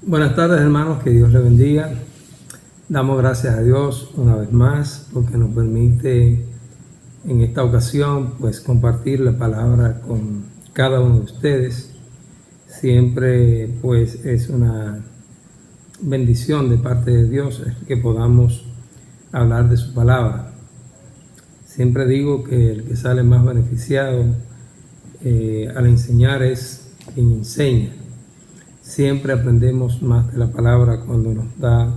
Buenas tardes, hermanos, que Dios les bendiga. Damos gracias a Dios una vez más porque nos permite en esta ocasión pues compartir la palabra con cada uno de ustedes. Siempre pues es una bendición de parte de Dios que podamos hablar de su palabra. Siempre digo que el que sale más beneficiado al enseñar es quien enseña. Siempre aprendemos más de la palabra cuando nos da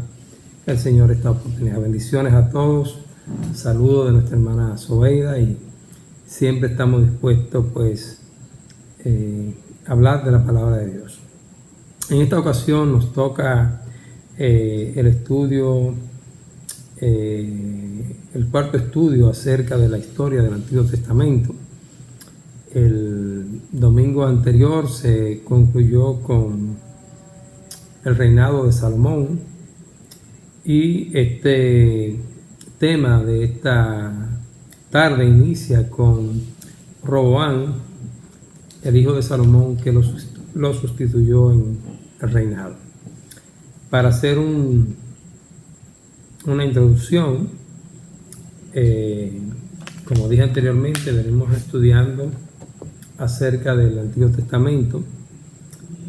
el Señor esta oportunidad. Bendiciones a todos. Saludos de nuestra hermana Zobeida y siempre estamos dispuestos pues a hablar de la palabra de Dios. En esta ocasión nos toca el estudio, el cuarto estudio acerca de la historia del Antiguo Testamento. El domingo anterior se concluyó con el reinado de Salomón y este tema de esta tarde inicia con Roboam, el hijo de Salomón, que lo sustituyó en el reinado. Para hacer una introducción, como dije anteriormente, venimos estudiando acerca del Antiguo Testamento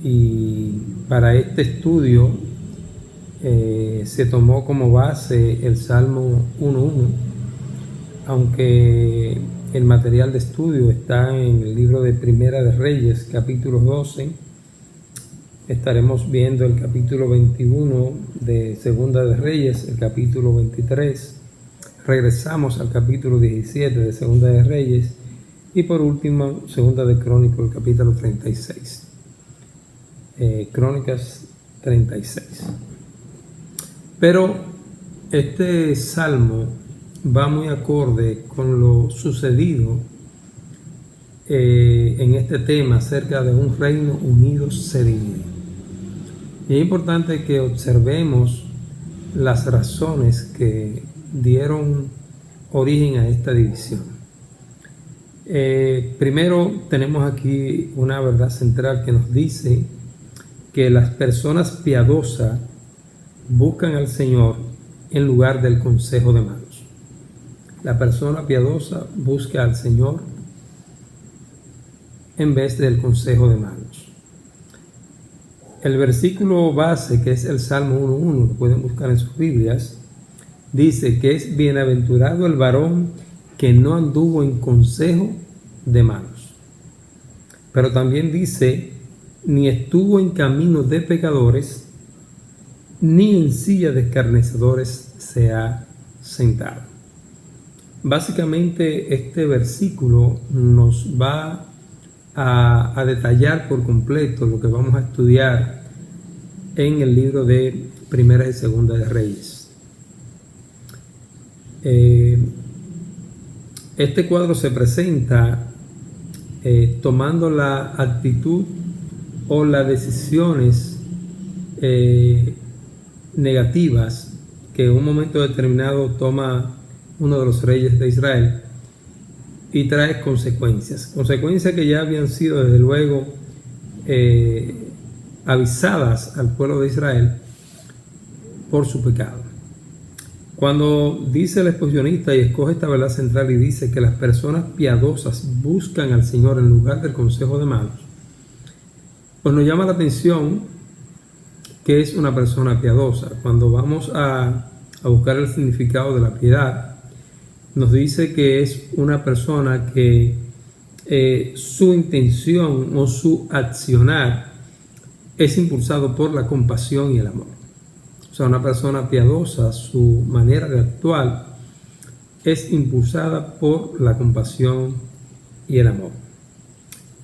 y para este estudio se tomó como base el Salmo 1.1, aunque el material de estudio está en el libro de Primera de Reyes, capítulo 12. Estaremos viendo el capítulo 21 de Segunda de Reyes, el capítulo 23. Regresamos al capítulo 17 de Segunda de Reyes y por último, Segunda de Crónicas, el capítulo 36. Crónicas 36. Pero este salmo va muy acorde con lo sucedido en este tema acerca de un reino unido se divide. Y es importante que observemos las razones que dieron origen a esta división. Primero tenemos aquí una verdad central que nos dice que las personas piadosas buscan al Señor en lugar del consejo de malos. La persona piadosa busca al Señor en vez del consejo de malos. El versículo base, que es el Salmo 1.1, lo pueden buscar en sus Biblias, dice que es bienaventurado el varón que no anduvo en consejo de malos. Pero también dice, ni estuvo en camino de pecadores, ni en silla de escarnecedores se ha sentado. Básicamente este versículo nos va a detallar por completo lo que vamos a estudiar en el libro de Primera y Segunda de Reyes. Este cuadro se presenta tomando la actitud o las decisiones negativas que en un momento determinado toma uno de los reyes de Israel y trae consecuencias que ya habían sido desde luego avisadas al pueblo de Israel por su pecado. Cuando dice el exposicionista y escoge esta verdad central y dice que las personas piadosas buscan al Señor en lugar del consejo de malos, pues nos llama la atención que es una persona piadosa. Cuando vamos a buscar el significado de la piedad, nos dice que es una persona que su intención o su accionar es impulsado por la compasión y el amor. O sea, una persona piadosa, su manera de actuar es impulsada por la compasión y el amor.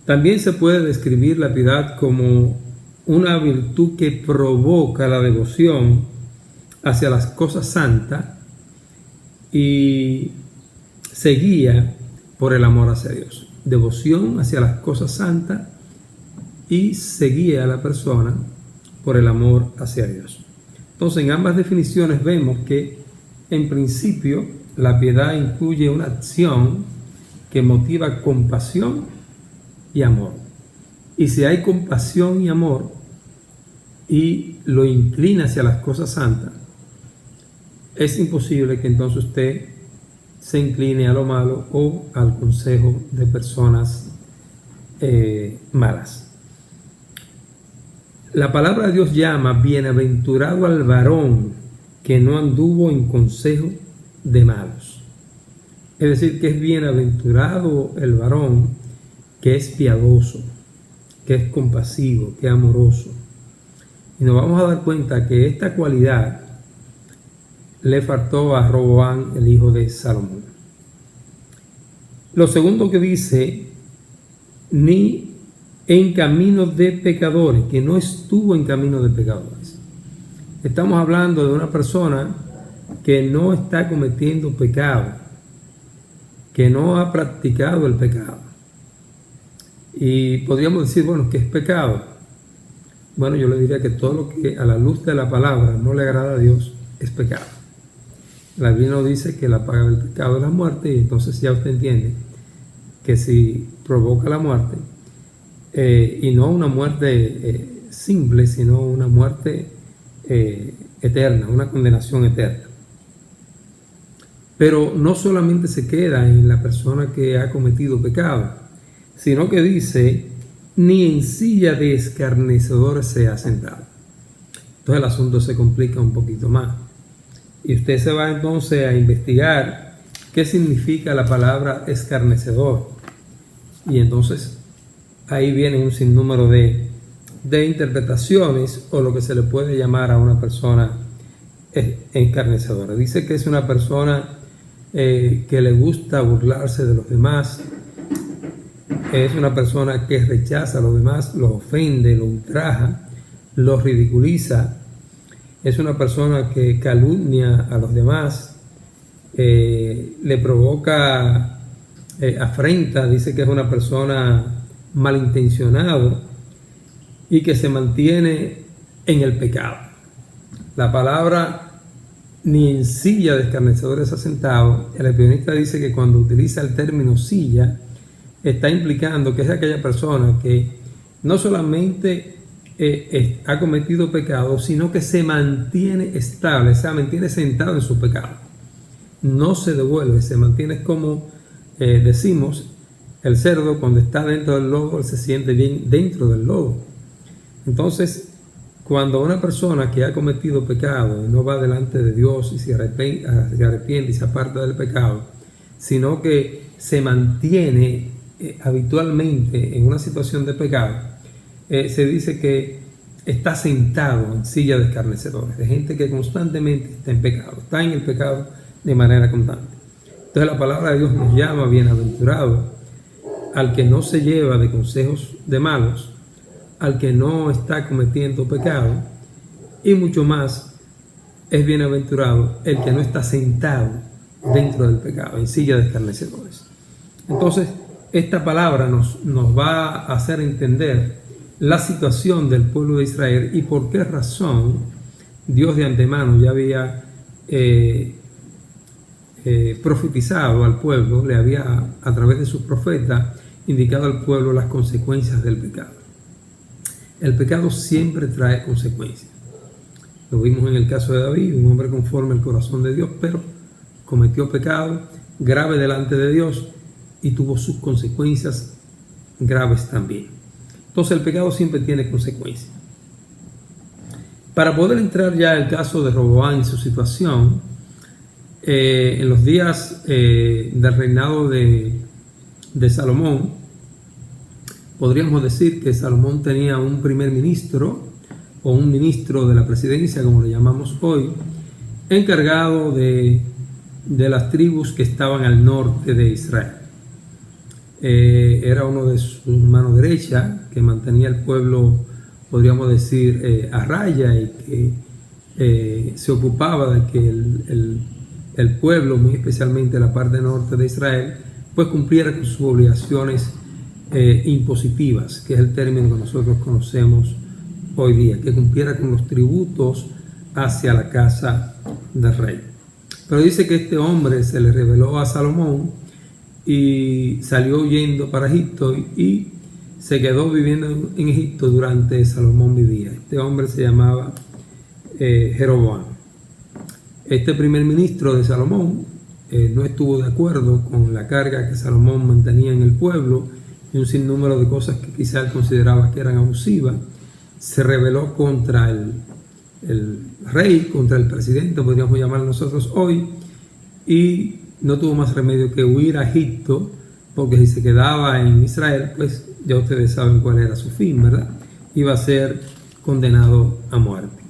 También se puede describir la piedad como una virtud que provoca la devoción hacia las cosas santas y se guía por el amor hacia Dios. Devoción hacia las cosas santas y se guía a la persona por el amor hacia Dios. Entonces, en ambas definiciones vemos que, en principio, la piedad incluye una acción que motiva compasión y amor. Y si hay compasión y amor, y lo inclina hacia las cosas santas, es imposible que entonces usted se incline a lo malo o al consejo de personas malas. La palabra de Dios llama bienaventurado al varón que no anduvo en consejo de malos. Es decir, que es bienaventurado el varón que es piadoso, que es compasivo, que es amoroso. Y nos vamos a dar cuenta que esta cualidad le faltó a Roboam, el hijo de Salomón. Lo segundo que dice, ni en camino de pecadores, que no estuvo en camino de pecadores. Estamos hablando de una persona que no está cometiendo pecado, que no ha practicado el pecado. Y podríamos decir, bueno, ¿qué es pecado? Bueno, yo le diría que todo lo que a la luz de la palabra no le agrada a Dios es pecado. La Biblia nos dice que la paga del pecado es la muerte, y entonces ya usted entiende que si provoca la muerte, y no una muerte simple, sino una muerte eterna, una condenación eterna. Pero no solamente se queda en la persona que ha cometido pecado, sino que dice, ni en silla de escarnecedores se ha sentado. Entonces el asunto se complica un poquito más. Y usted se va entonces a investigar qué significa la palabra escarnecedor. Y entonces ahí viene un sinnúmero de interpretaciones, o lo que se le puede llamar a una persona escarnecedora. Dice que es una persona que le gusta burlarse de los demás, es una persona que rechaza a los demás, los ofende, los ultraja, los ridiculiza, es una persona que calumnia a los demás, le provoca afrenta, dice que es una persona malintencionado y que se mantiene en el pecado. La palabra ni en silla de escarnecedores ha sentado, el espionista dice que cuando utiliza el término silla, está implicando que es aquella persona que no solamente ha cometido pecado, sino que se mantiene estable, o sea, mantiene sentado en su pecado. No se devuelve, se mantiene como decimos, el cerdo cuando está dentro del lodo, él se siente bien dentro del lodo. Entonces, cuando una persona que ha cometido pecado y no va delante de Dios y se arrepiente y se aparta del pecado, sino que se mantiene habitualmente en una situación de pecado, se dice que está sentado en silla de escarnecedores, de gente que constantemente está en pecado, está en el pecado de manera constante. Entonces la palabra de Dios nos llama bienaventurado al que no se lleva de consejos de malos, al que no está cometiendo pecado, y mucho más es bienaventurado el que no está sentado dentro del pecado, en silla de escarnecedores. Entonces, esta palabra nos va a hacer entender la situación del pueblo de Israel y por qué razón Dios de antemano ya había profetizado al pueblo, le había a través de sus profetas indicado al pueblo las consecuencias del pecado. El pecado siempre trae consecuencias. Lo vimos en el caso de David, un hombre conforme al corazón de Dios, pero cometió pecado grave delante de Dios y tuvo sus consecuencias graves también. Entonces el pecado siempre tiene consecuencias. Para poder entrar ya al caso de Roboam y su situación, en los días del reinado de Salomón, podríamos decir que Salomón tenía un primer ministro o un ministro de la presidencia, como le llamamos hoy, encargado de las tribus que estaban al norte de Israel. Era uno de su mano derecha que mantenía el pueblo, podríamos decir, a raya, y que se ocupaba de que el pueblo, muy especialmente la parte norte de Israel, pues cumpliera con sus obligaciones impositivas, que es el término que nosotros conocemos hoy día, que cumpliera con los tributos hacia la casa del rey. Pero dice que este hombre se le reveló a Salomón y salió huyendo para Egipto y se quedó viviendo en Egipto durante Salomón vivía. Este hombre se llamaba Jeroboam. Este primer ministro de Salomón no estuvo de acuerdo con la carga que Salomón mantenía en el pueblo y un sinnúmero de cosas que quizá él consideraba que eran abusivas. Se rebeló contra el rey, contra el presidente, podríamos llamar nosotros hoy, y no tuvo más remedio que huir a Egipto, porque si se quedaba en Israel, pues ya ustedes saben cuál era su fin, ¿verdad? Iba a ser condenado a muerte.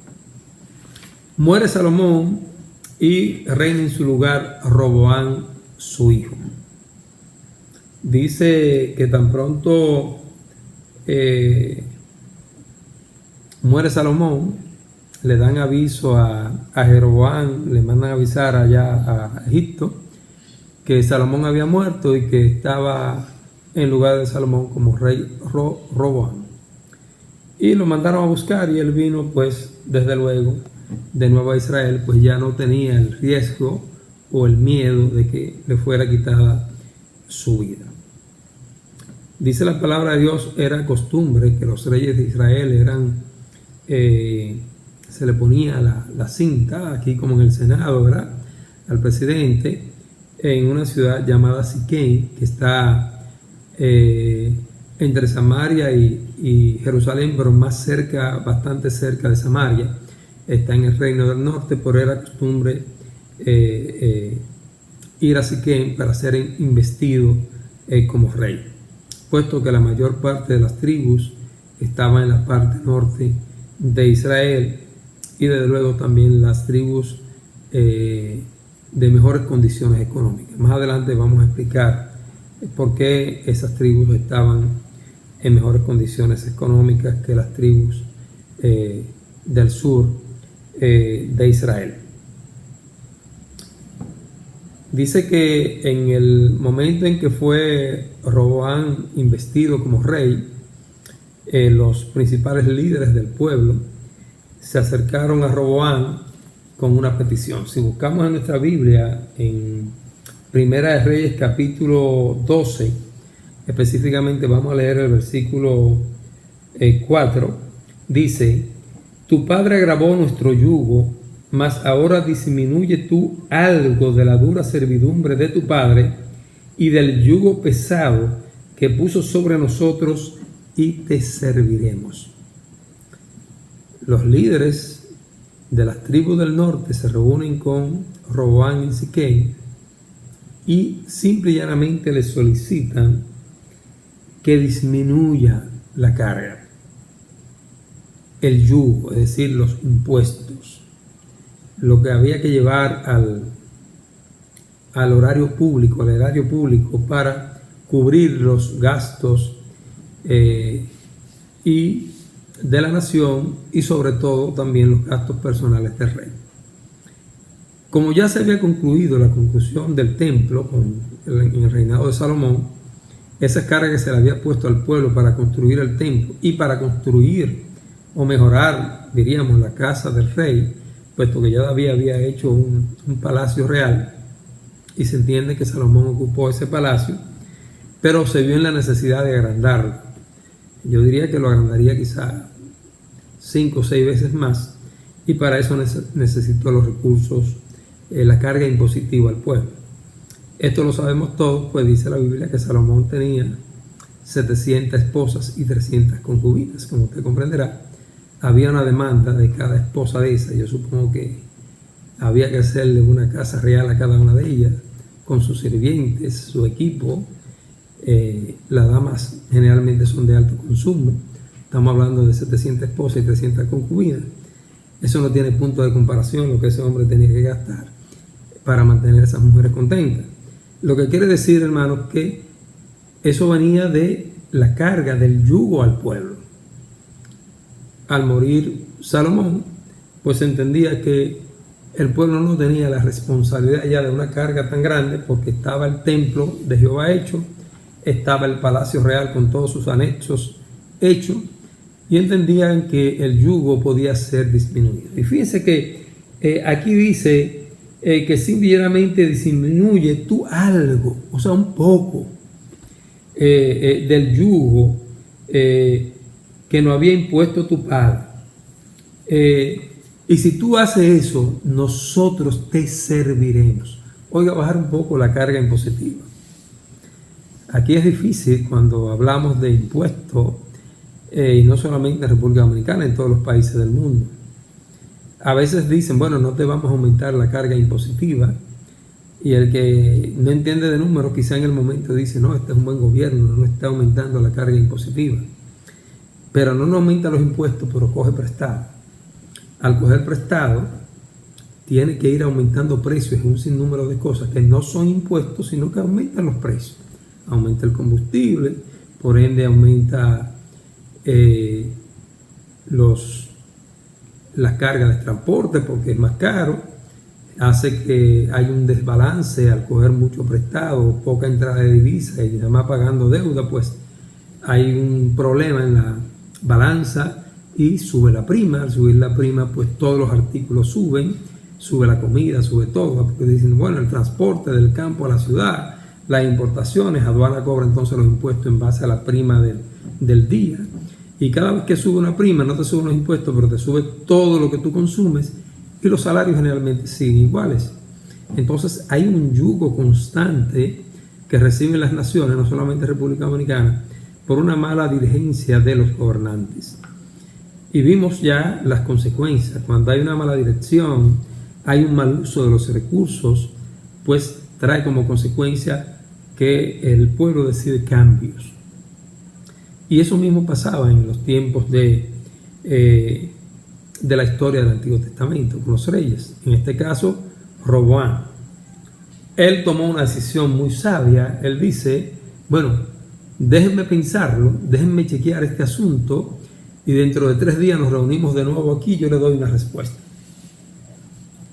Muere Salomón y reina en su lugar Roboam, su hijo. Dice que tan pronto muere Salomón, le dan aviso a Jeroboam, le mandan a avisar allá a Egipto que Salomón había muerto y que estaba en lugar de Salomón como rey Roboam. Y lo mandaron a buscar y él vino, pues, desde luego, de nuevo a Israel, pues ya no tenía el riesgo o el miedo de que le fuera quitada su vida. Dice la palabra de Dios, era costumbre que los reyes de Israel se le ponía la cinta, aquí como en el Senado, ¿verdad?, al presidente, en una ciudad llamada Siquem, que está entre Samaria y Jerusalén, pero más cerca, bastante cerca de Samaria. Está en el reino del norte, pero era costumbre ir a Siquem para ser investido como rey, puesto que la mayor parte de las tribus estaban en la parte norte de Israel y desde luego también las tribus de mejores condiciones económicas. Más adelante vamos a explicar por qué esas tribus estaban en mejores condiciones económicas que las tribus del sur de Israel. Dice que en el momento en que fue Roboam investido como rey, los principales líderes del pueblo se acercaron a Roboam con una petición. Si buscamos en nuestra Biblia, en Primera de Reyes capítulo 12, específicamente vamos a leer el versículo 4, dice: tu padre agravó nuestro yugo, mas ahora disminuye tú algo de la dura servidumbre de tu padre y del yugo pesado que puso sobre nosotros, y te serviremos. Los líderes de las tribus del norte se reúnen con Roboam en Siquem y simple y llanamente le solicitan que disminuya la carga, el yugo, es decir, los impuestos, lo que había que llevar al erario público para cubrir los gastos y de la nación y sobre todo también los gastos personales del rey. Como ya se había concluido la construcción del templo en el reinado de Salomón, esa carga que se le había puesto al pueblo para construir el templo y para construir o mejorar, diríamos, la casa del rey, puesto que ya David había hecho un palacio real y se entiende que Salomón ocupó ese palacio, pero se vio en la necesidad de agrandarlo. Yo diría que lo agrandaría quizá 5 o 6 veces más, y para eso necesitó los recursos, la carga impositiva al pueblo. Esto lo sabemos todos, pues dice la Biblia que Salomón tenía 700 esposas y 300 concubinas. Como usted comprenderá, había una demanda de cada esposa de esa. Yo supongo que había que hacerle una casa real a cada una de ellas, con sus sirvientes, su equipo. Las damas generalmente son de alto consumo. Estamos hablando de 700 esposas y 300 concubinas. Eso no tiene punto de comparación lo que ese hombre tenía que gastar para mantener a esas mujeres contentas. Lo que quiere decir, hermanos, que eso venía de la carga del yugo al pueblo. Al morir Salomón, pues se entendía que el pueblo no tenía la responsabilidad ya de una carga tan grande, porque estaba el templo de Jehová hecho, estaba el palacio real con todos sus anexos hechos, y entendían que el yugo podía ser disminuido. Y fíjense que aquí dice que simplemente disminuye tú algo, o sea, un poco del yugo que no había impuesto tu padre. Y si tú haces eso, nosotros te serviremos. Oiga, bajar un poco la carga impositiva. Aquí es difícil cuando hablamos de impuestos, y no solamente en República Dominicana, en todos los países del mundo. A veces dicen, bueno, no te vamos a aumentar la carga impositiva, y el que no entiende de números quizá en el momento dice, no, este es un buen gobierno, no está aumentando la carga impositiva. Pero no aumenta los impuestos, pero coge prestado. Al coger prestado, tiene que ir aumentando precios en un sinnúmero de cosas que no son impuestos, sino que aumentan los precios. Aumenta el combustible, por ende aumenta las cargas de transporte porque es más caro, hace que haya un desbalance al coger mucho prestado, poca entrada de divisas y además pagando deuda, pues hay un problema en la balanza y sube la prima. Al subir la prima, pues todos los artículos suben, sube la comida, sube todo, porque dicen, bueno, el transporte del campo a la ciudad, las importaciones, aduana cobra entonces los impuestos en base a la prima del día. Y cada vez que sube una prima, no te suben los impuestos, pero te sube todo lo que tú consumes y los salarios generalmente siguen iguales. Entonces hay un yugo constante que reciben las naciones, no solamente República Dominicana, por una mala dirigencia de los gobernantes. Y vimos ya las consecuencias. Cuando hay una mala dirección, hay un mal uso de los recursos, pues trae como consecuencia que el pueblo decide cambios. Y eso mismo pasaba en los tiempos de la historia del Antiguo Testamento, con los reyes. En este caso, Roboam. Él tomó una decisión muy sabia. Él dice, bueno, déjenme pensarlo, déjenme chequear este asunto y dentro de 3 días nos reunimos de nuevo aquí y yo le doy una respuesta.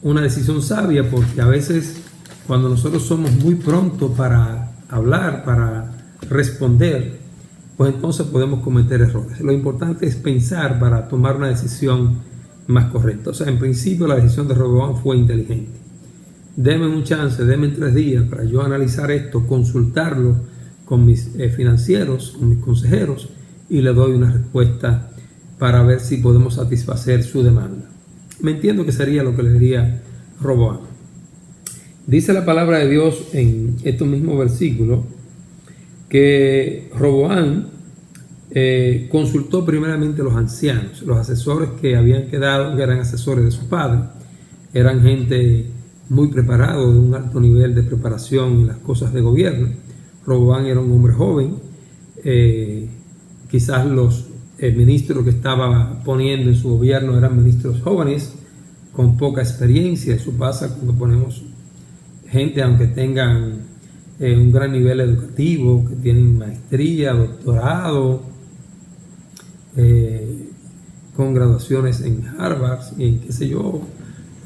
Una decisión sabia, porque a veces cuando nosotros somos muy prontos para hablar, para responder, pues entonces podemos cometer errores. Lo importante es pensar para tomar una decisión más correcta. O sea, en principio la decisión de Roboam fue inteligente. Deme un chance, deme 3 días para yo analizar esto, consultarlo con mis financieros, con mis consejeros, y le doy una respuesta para ver si podemos satisfacer su demanda. Me entiendo que sería lo que le diría Roboam. Dice la palabra de Dios en estos mismos versículos que Roboam consultó primeramente a los ancianos, los asesores que habían quedado, que eran asesores de su padre, eran gente muy preparada, de un alto nivel de preparación en las cosas de gobierno. Roboam era un hombre joven, quizás los ministros que estaba poniendo en su gobierno eran ministros jóvenes con poca experiencia. Eso pasa cuando ponemos gente, aunque tengan un gran nivel educativo, que tienen maestría, doctorado, con graduaciones en Harvard y en qué sé yo,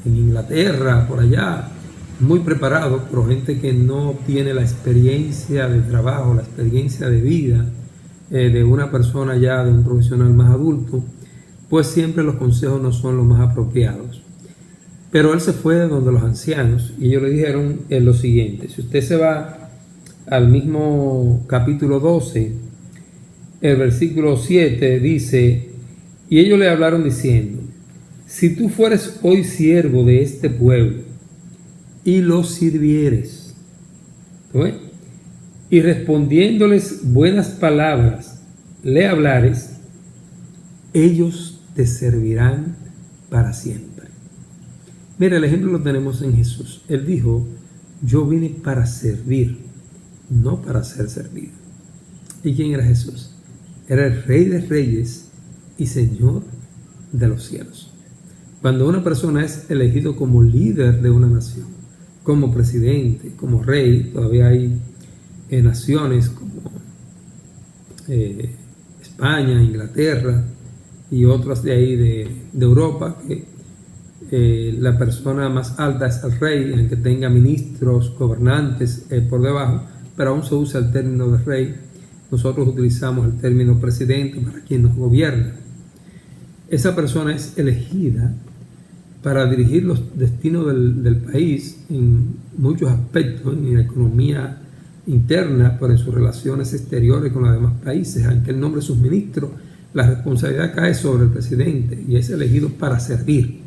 en Inglaterra, por allá, muy preparado, pero gente que no tiene la experiencia de trabajo, la experiencia de vida de una persona ya, de un profesional más adulto, pues siempre los consejos no son los más apropiados. Pero él se fue de donde los ancianos y ellos le dijeron lo siguiente: si usted se va al mismo capítulo 12, el versículo 7 dice, y ellos le hablaron diciendo, si tú fueres hoy siervo de este pueblo y los sirvieres, ¿no? Y respondiéndoles buenas palabras le hablares, ellos te servirán para siempre. Mira, el ejemplo lo tenemos en Jesús. Él dijo, yo vine para servir, no para ser servido. ¿Y quién era Jesús? Era el Rey de Reyes y Señor de los cielos. Cuando una persona es elegido como líder de una nación, como presidente, como rey, todavía hay naciones como España, Inglaterra y otras de ahí de Europa, que la persona más alta es el rey, en que tenga ministros, gobernantes por debajo, pero aún se usa el término de rey. Nosotros utilizamos el término presidente para quien nos gobierna. Esa persona es elegida para dirigir los destinos del país en muchos aspectos, en la economía interna, pero en sus relaciones exteriores con los demás países. Aunque él nombre sus ministros, la responsabilidad cae sobre el presidente y es elegido para servir.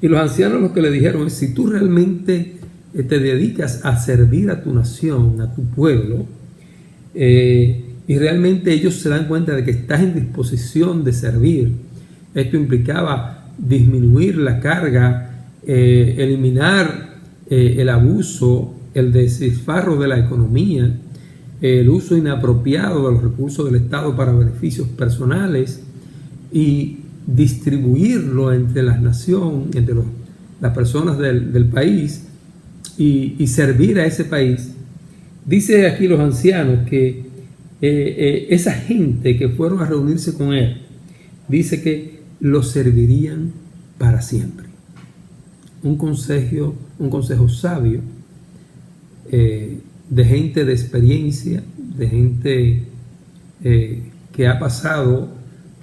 Y los ancianos lo que le dijeron es: si tú realmente te dedicas a servir a tu nación, a tu pueblo, y realmente ellos se dan cuenta de que estás en disposición de servir, esto implicaba disminuir la carga, eliminar el abuso, el despilfarro de la economía, el uso inapropiado de los recursos del Estado para beneficios personales y distribuirlo entre la nación, entre las personas del país y servir a ese país. Dice aquí los ancianos que esa gente que fueron a reunirse con él, dice que lo servirían para siempre. Un consejo sabio, de gente de experiencia, de gente que ha pasado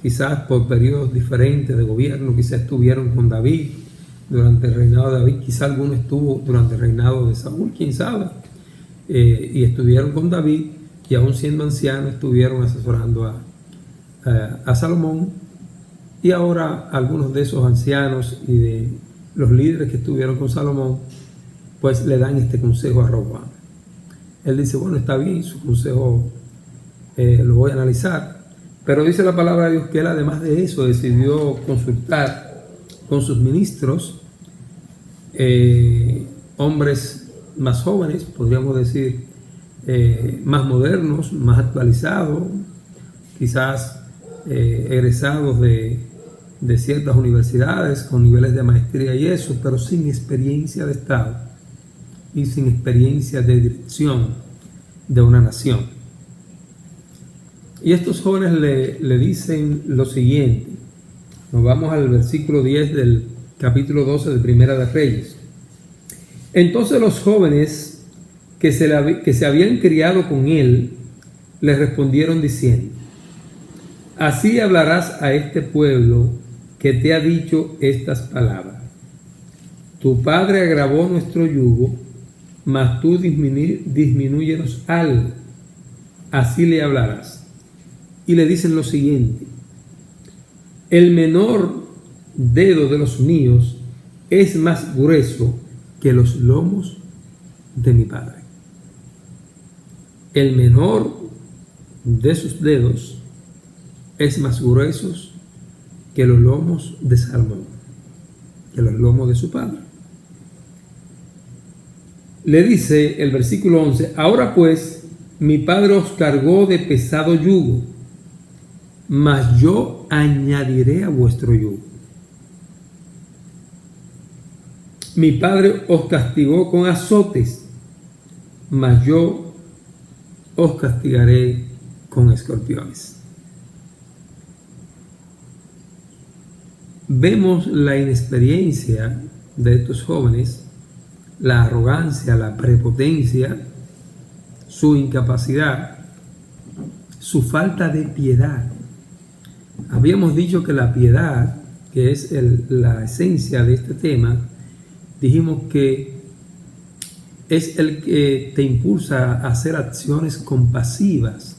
quizás por periodos diferentes de gobierno. Quizás estuvieron con David durante el reinado de David, quizás alguno estuvo durante el reinado de Saúl, quién sabe, y estuvieron con David, y aún siendo ancianos estuvieron asesorando a Salomón. Y ahora algunos de esos ancianos y de los líderes que estuvieron con Salomón pues le dan este consejo a Roboam. Él dice: bueno, está bien, su consejo lo voy a analizar, pero dice la palabra de Dios que él, además de eso, decidió consultar con sus ministros, hombres más jóvenes, podríamos decir, más modernos, más actualizados, quizás egresados de ciertas universidades con niveles de maestría y eso, pero sin experiencia de Estado y sin experiencia de dirección de una nación. Y estos jóvenes le dicen lo siguiente. Nos vamos al versículo 10 del capítulo 12 de Primera de Reyes. Entonces los jóvenes que se habían criado con él le respondieron diciendo: así hablarás a este pueblo que te ha dicho estas palabras: tu padre agravó nuestro yugo, mas tú disminúyenos algo. Así le hablarás. Y le dicen lo siguiente: el menor dedo de los míos es más grueso que los lomos de mi padre. El menor de sus dedos es más grueso que los lomos de Salomón, que los lomos de su padre. Le dice el versículo 11: ahora pues, mi padre os cargó de pesado yugo, mas yo añadiré a vuestro yugo. Mi padre os castigó con azotes, mas yo os castigaré con escorpiones. Vemos la inexperiencia de estos jóvenes, la arrogancia, la prepotencia, su incapacidad, su falta de piedad. Habíamos dicho que la piedad, que es la esencia de este tema, dijimos que es el que te impulsa a hacer acciones compasivas,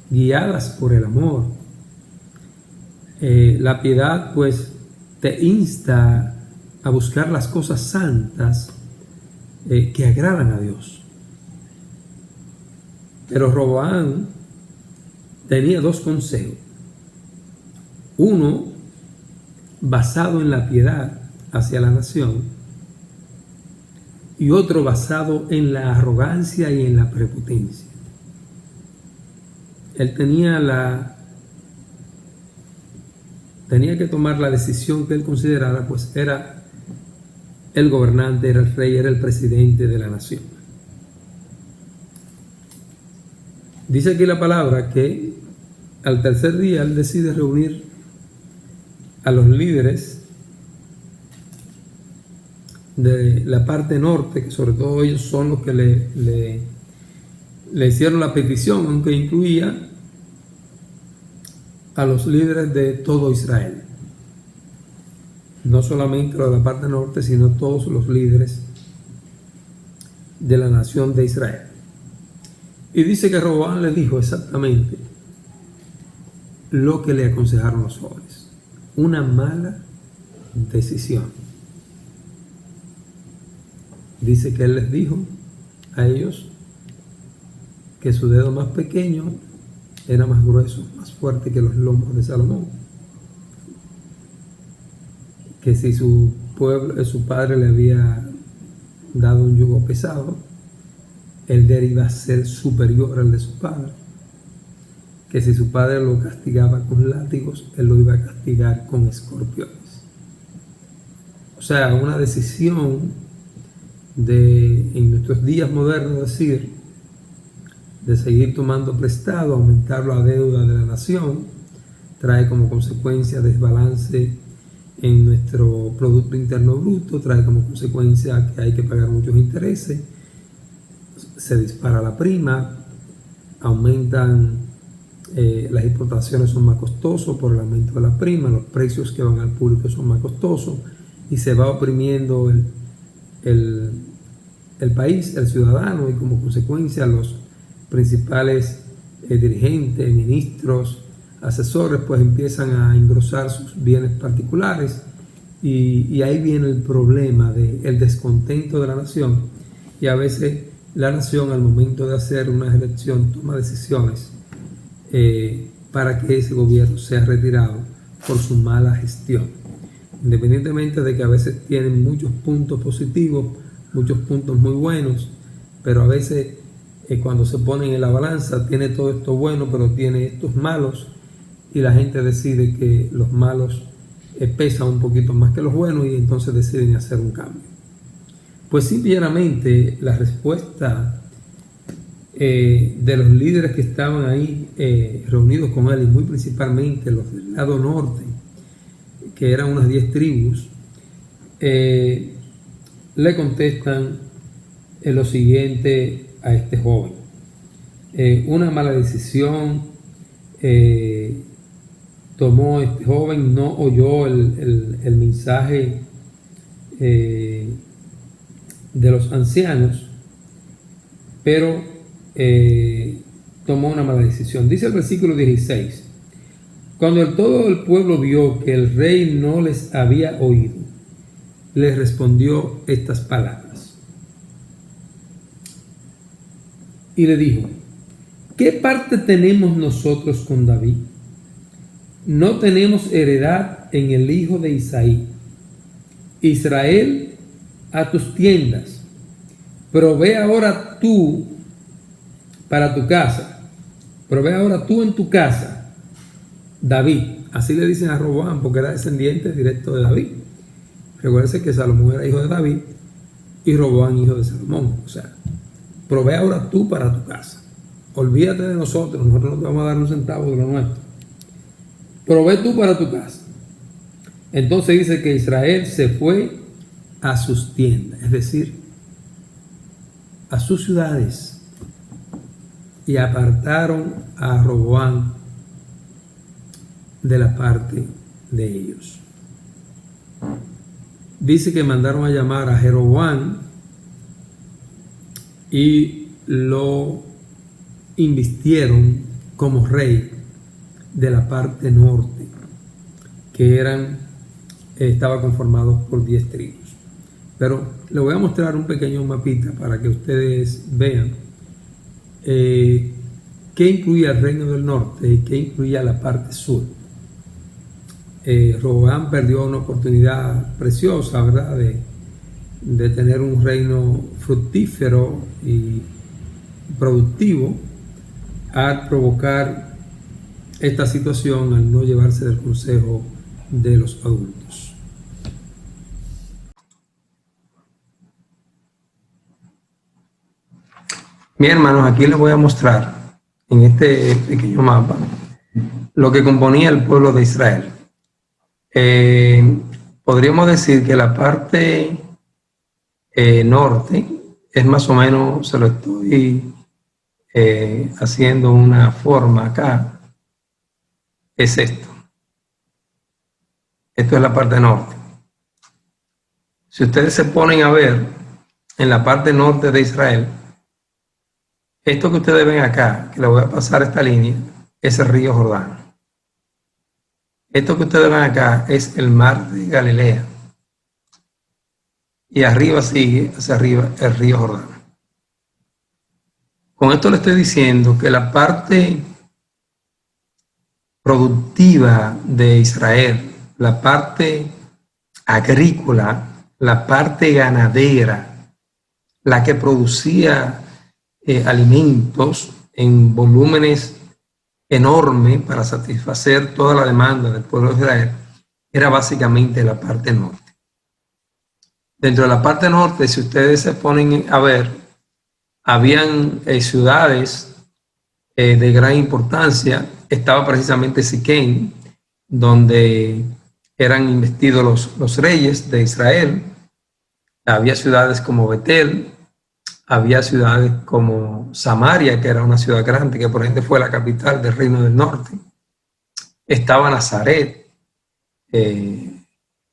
guiadas por el amor. La piedad, pues, te insta a buscar las cosas santas que agradan a Dios. Pero Roboam tenía dos consejos. Uno basado en la piedad hacia la nación y otro basado en la arrogancia y en la prepotencia. Él tenía que tomar la decisión que él considerara, pues era el gobernante, era el rey, era el presidente de la nación. Dice aquí la palabra que al tercer día él decide reunir a los líderes de la parte norte, que sobre todo ellos son los que le hicieron la petición, aunque incluía a los líderes de todo Israel. No solamente los de la parte norte, sino todos los líderes de la nación de Israel. Y dice que Roboam le dijo exactamente lo que le aconsejaron los jóvenes. Una mala decisión. Dice que él les dijo a ellos que su dedo más pequeño era más grueso, más fuerte que los lomos de Salomón. Que si su padre le había dado un yugo pesado, el de él iba a ser superior al de su padre. Que si su padre lo castigaba con látigos, él lo iba a castigar con escorpiones. O sea, una decisión en nuestros días modernos, decir, de seguir tomando prestado, aumentar la deuda de la nación, trae como consecuencia desbalance en nuestro Producto Interno Bruto, trae como consecuencia que hay que pagar muchos intereses, se dispara la prima, aumentan, las importaciones son más costosos por el aumento de la prima, los precios que van al público son más costosos y se va oprimiendo el país, el ciudadano, y como consecuencia los principales dirigentes, ministros, asesores, pues empiezan a engrosar sus bienes particulares y ahí viene el problema del descontento de la nación, y a veces la nación al momento de hacer una elección toma decisiones para que ese gobierno sea retirado por su mala gestión, independientemente de que a veces tienen muchos puntos positivos, muchos puntos muy buenos, pero a veces cuando se ponen en la balanza tiene todo esto bueno, pero tiene estos malos, y la gente decide que los malos pesan un poquito más que los buenos y entonces deciden hacer un cambio. Pues simplemente la respuesta de los líderes que estaban ahí reunidos con él, y muy principalmente los del lado norte, que eran unas 10 tribus, le contestan lo siguiente a este joven: una mala decisión tomó este joven, no oyó el mensaje de los ancianos, pero tomó una mala decisión. Dice el versículo 16: cuando todo el pueblo vio que el rey no les había oído, les respondió estas palabras. Y le dijo: ¿qué parte tenemos nosotros con David? No tenemos heredad en el hijo de Isaí. Israel, a tus tiendas. Provee ahora tú para tu casa. Provee ahora tú en tu casa, David. Así le dicen a Roboam porque era descendiente directo de David. Recuérdense que Salomón era hijo de David y Roboam hijo de Salomón. O sea, provee ahora tú para tu casa. Olvídate de nosotros no te vamos a dar un centavo de lo nuestro. Provee tú para tu casa. Entonces dice que Israel se fue a sus tiendas, es decir, a sus ciudades, y apartaron a Roboam de la parte de ellos. Dice que mandaron a llamar a Jeroboam y lo invistieron como rey de la parte norte, que estaba conformado por 10 tribus. Pero les voy a mostrar un pequeño mapita para que ustedes vean qué incluía el reino del norte y qué incluía la parte sur. Roboam perdió una oportunidad preciosa, ¿verdad?, de tener un reino fructífero y productivo al provocar esta situación, al no llevarse del consejo de los adultos. Mis hermanos, aquí les voy a mostrar en este pequeño mapa lo que componía el pueblo de Israel. Podríamos decir que la parte norte es más o menos, se lo estoy haciendo una forma acá, es esto. Esto es la parte norte. Si ustedes se ponen a ver en la parte norte de Israel, Esto que ustedes ven acá, que le voy a pasar esta línea, es el río Jordán. Esto que ustedes ven acá es el mar de Galilea. Y arriba sigue, hacia arriba, el río Jordán. Con esto le estoy diciendo que la parte productiva de Israel, la parte agrícola, la parte ganadera, la que producía alimentos en volúmenes enormes para satisfacer toda la demanda del pueblo de Israel, era básicamente la parte norte. Dentro de la parte norte, si ustedes se ponen a ver, habían ciudades de gran importancia. Estaba precisamente Siquén, donde eran investidos los reyes de Israel. Había ciudades como Betel, había ciudades como Samaria, que era una ciudad grande, que por ende fue la capital del Reino del Norte. Estaba Nazaret,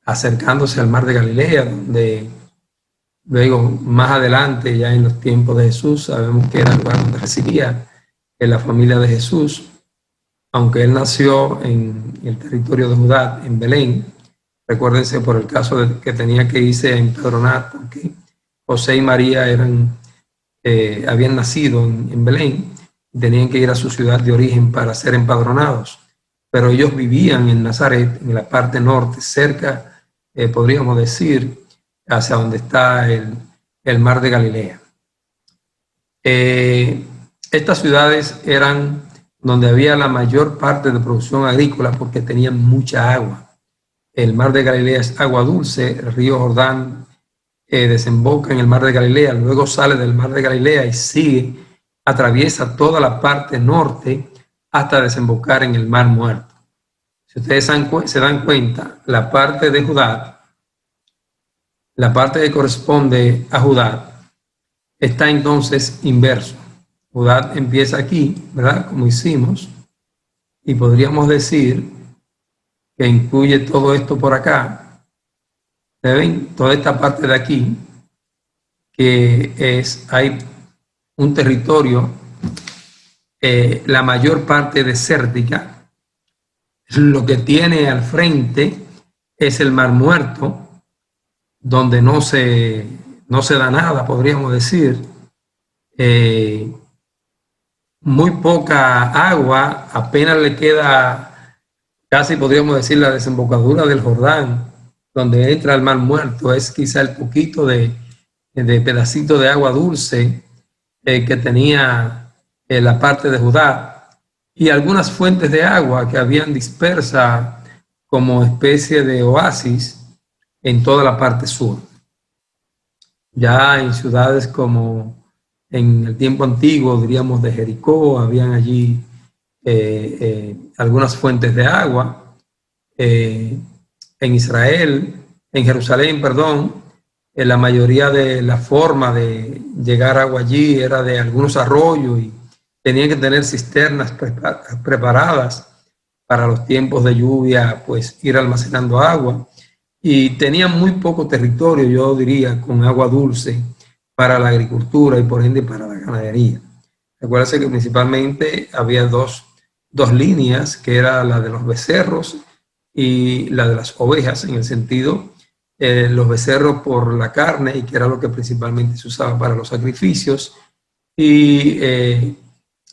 acercándose al mar de Galilea, donde luego más adelante, ya en los tiempos de Jesús, sabemos que era el lugar donde residía la familia de Jesús, aunque él nació en el territorio de Judá, en Belén. Recuérdense por el caso de que tenía que irse a empadronar, porque José y María habían nacido en Belén y tenían que ir a su ciudad de origen para ser empadronados. Pero ellos vivían en Nazaret, en la parte norte, cerca, podríamos decir, hacia donde está el mar de Galilea. Estas ciudades eran donde había la mayor parte de producción agrícola porque tenían mucha agua. El mar de Galilea es agua dulce, el río Jordán desemboca en el mar de Galilea, luego sale del mar de Galilea y sigue, atraviesa toda la parte norte hasta desembocar en el mar Muerto. Si ustedes se dan cuenta, la parte de Judá, la parte que corresponde a Judá, está entonces inverso. Judá empieza aquí, ¿verdad? Como hicimos, y podríamos decir que incluye todo esto por acá. ¿Ven? Toda esta parte de aquí, que hay un territorio, la mayor parte desértica. Lo que tiene al frente es el Mar Muerto, donde no se da nada, podríamos decir. Muy poca agua, apenas le queda, casi podríamos decir, la desembocadura del Jordán, donde entra el Mar Muerto. Es quizá el poquito de pedacito de agua dulce que tenía la parte de Judá, y algunas fuentes de agua que habían dispersa como especie de oasis en toda la parte sur. Ya en ciudades como en el tiempo antiguo, diríamos de Jericó, habían allí algunas fuentes de agua. En Israel, en Jerusalén, perdón, la mayoría de la forma de llegar agua allí era de algunos arroyos y tenían que tener cisternas preparadas para los tiempos de lluvia, pues ir almacenando agua. Y tenían muy poco territorio, yo diría, con agua dulce para la agricultura y por ende para la ganadería. Recuérdense que principalmente había dos líneas, que era la de los becerros y la de las ovejas, en el sentido, los becerros por la carne, y que era lo que principalmente se usaba para los sacrificios, y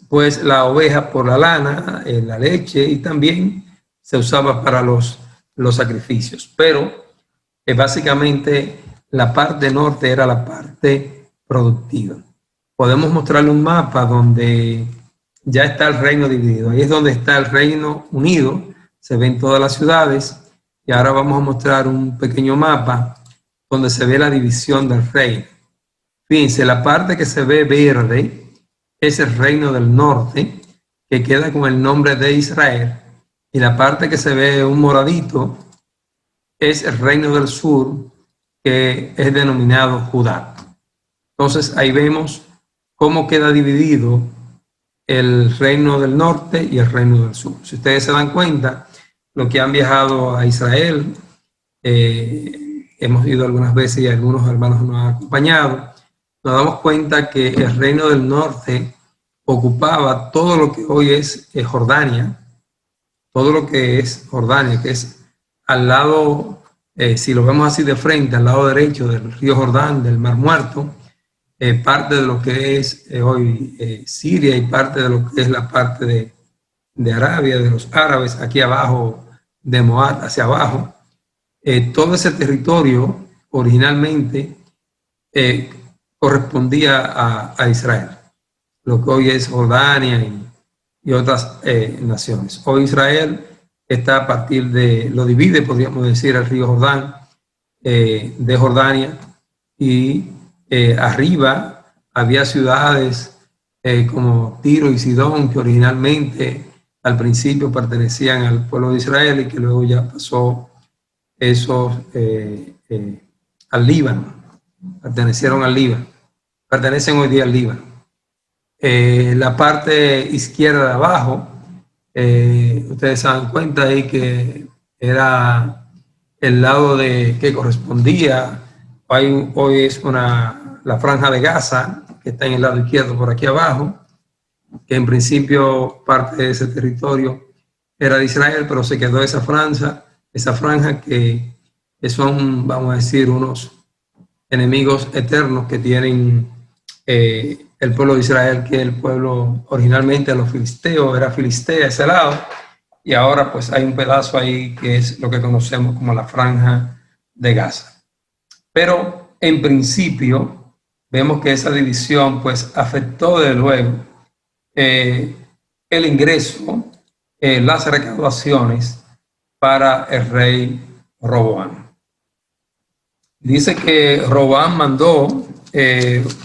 pues la oveja por la lana, la leche, y también se usaba para los sacrificios. Pero básicamente la parte norte era la parte productiva. Podemos mostrarle un mapa donde ya está el reino dividido. Ahí es donde está el Reino Unido, se ven todas las ciudades, y ahora vamos a mostrar un pequeño mapa donde se ve la división del reino. Fíjense, la parte que se ve verde es el reino del norte, que queda con el nombre de Israel, y la parte que se ve un moradito es el reino del sur, que es denominado Judá. Entonces ahí vemos cómo queda dividido el reino del norte y el reino del sur. Si ustedes se dan cuenta, los que han viajado a Israel, hemos ido algunas veces y algunos hermanos nos han acompañado, nos damos cuenta que el reino del norte ocupaba todo lo que hoy es Jordania, todo lo que es Jordania, que es al lado, si lo vemos así de frente, al lado derecho del río Jordán, del Mar Muerto, parte de lo que es hoy Siria y parte de lo que es la parte de Arabia, de los árabes, aquí abajo, de Moab hacia abajo. Todo ese territorio originalmente correspondía a Israel, lo que hoy es Jordania y otras naciones. Hoy Israel está a partir de, lo divide, podríamos decir, el río Jordán de Jordania, y arriba había ciudades como Tiro y Sidón, que originalmente al principio pertenecían al pueblo de Israel y que luego ya pasó esos al Líbano, pertenecieron al Líbano, pertenecen hoy día al Líbano. La parte izquierda de abajo, ustedes se dan cuenta ahí que era el lado que correspondía, hoy es la franja de Gaza, que está en el lado izquierdo por aquí abajo, que en principio parte de ese territorio era de Israel, pero se quedó esa franja que son, vamos a decir, unos enemigos eternos que tienen el pueblo de Israel, que el pueblo originalmente a los filisteos, era filistea ese lado, y ahora pues hay un pedazo ahí que es lo que conocemos como la franja de Gaza. Pero en principio vemos que esa división pues afectó de luego el ingreso, las recaudaciones para el rey Roboam. Dice que Roboam mandó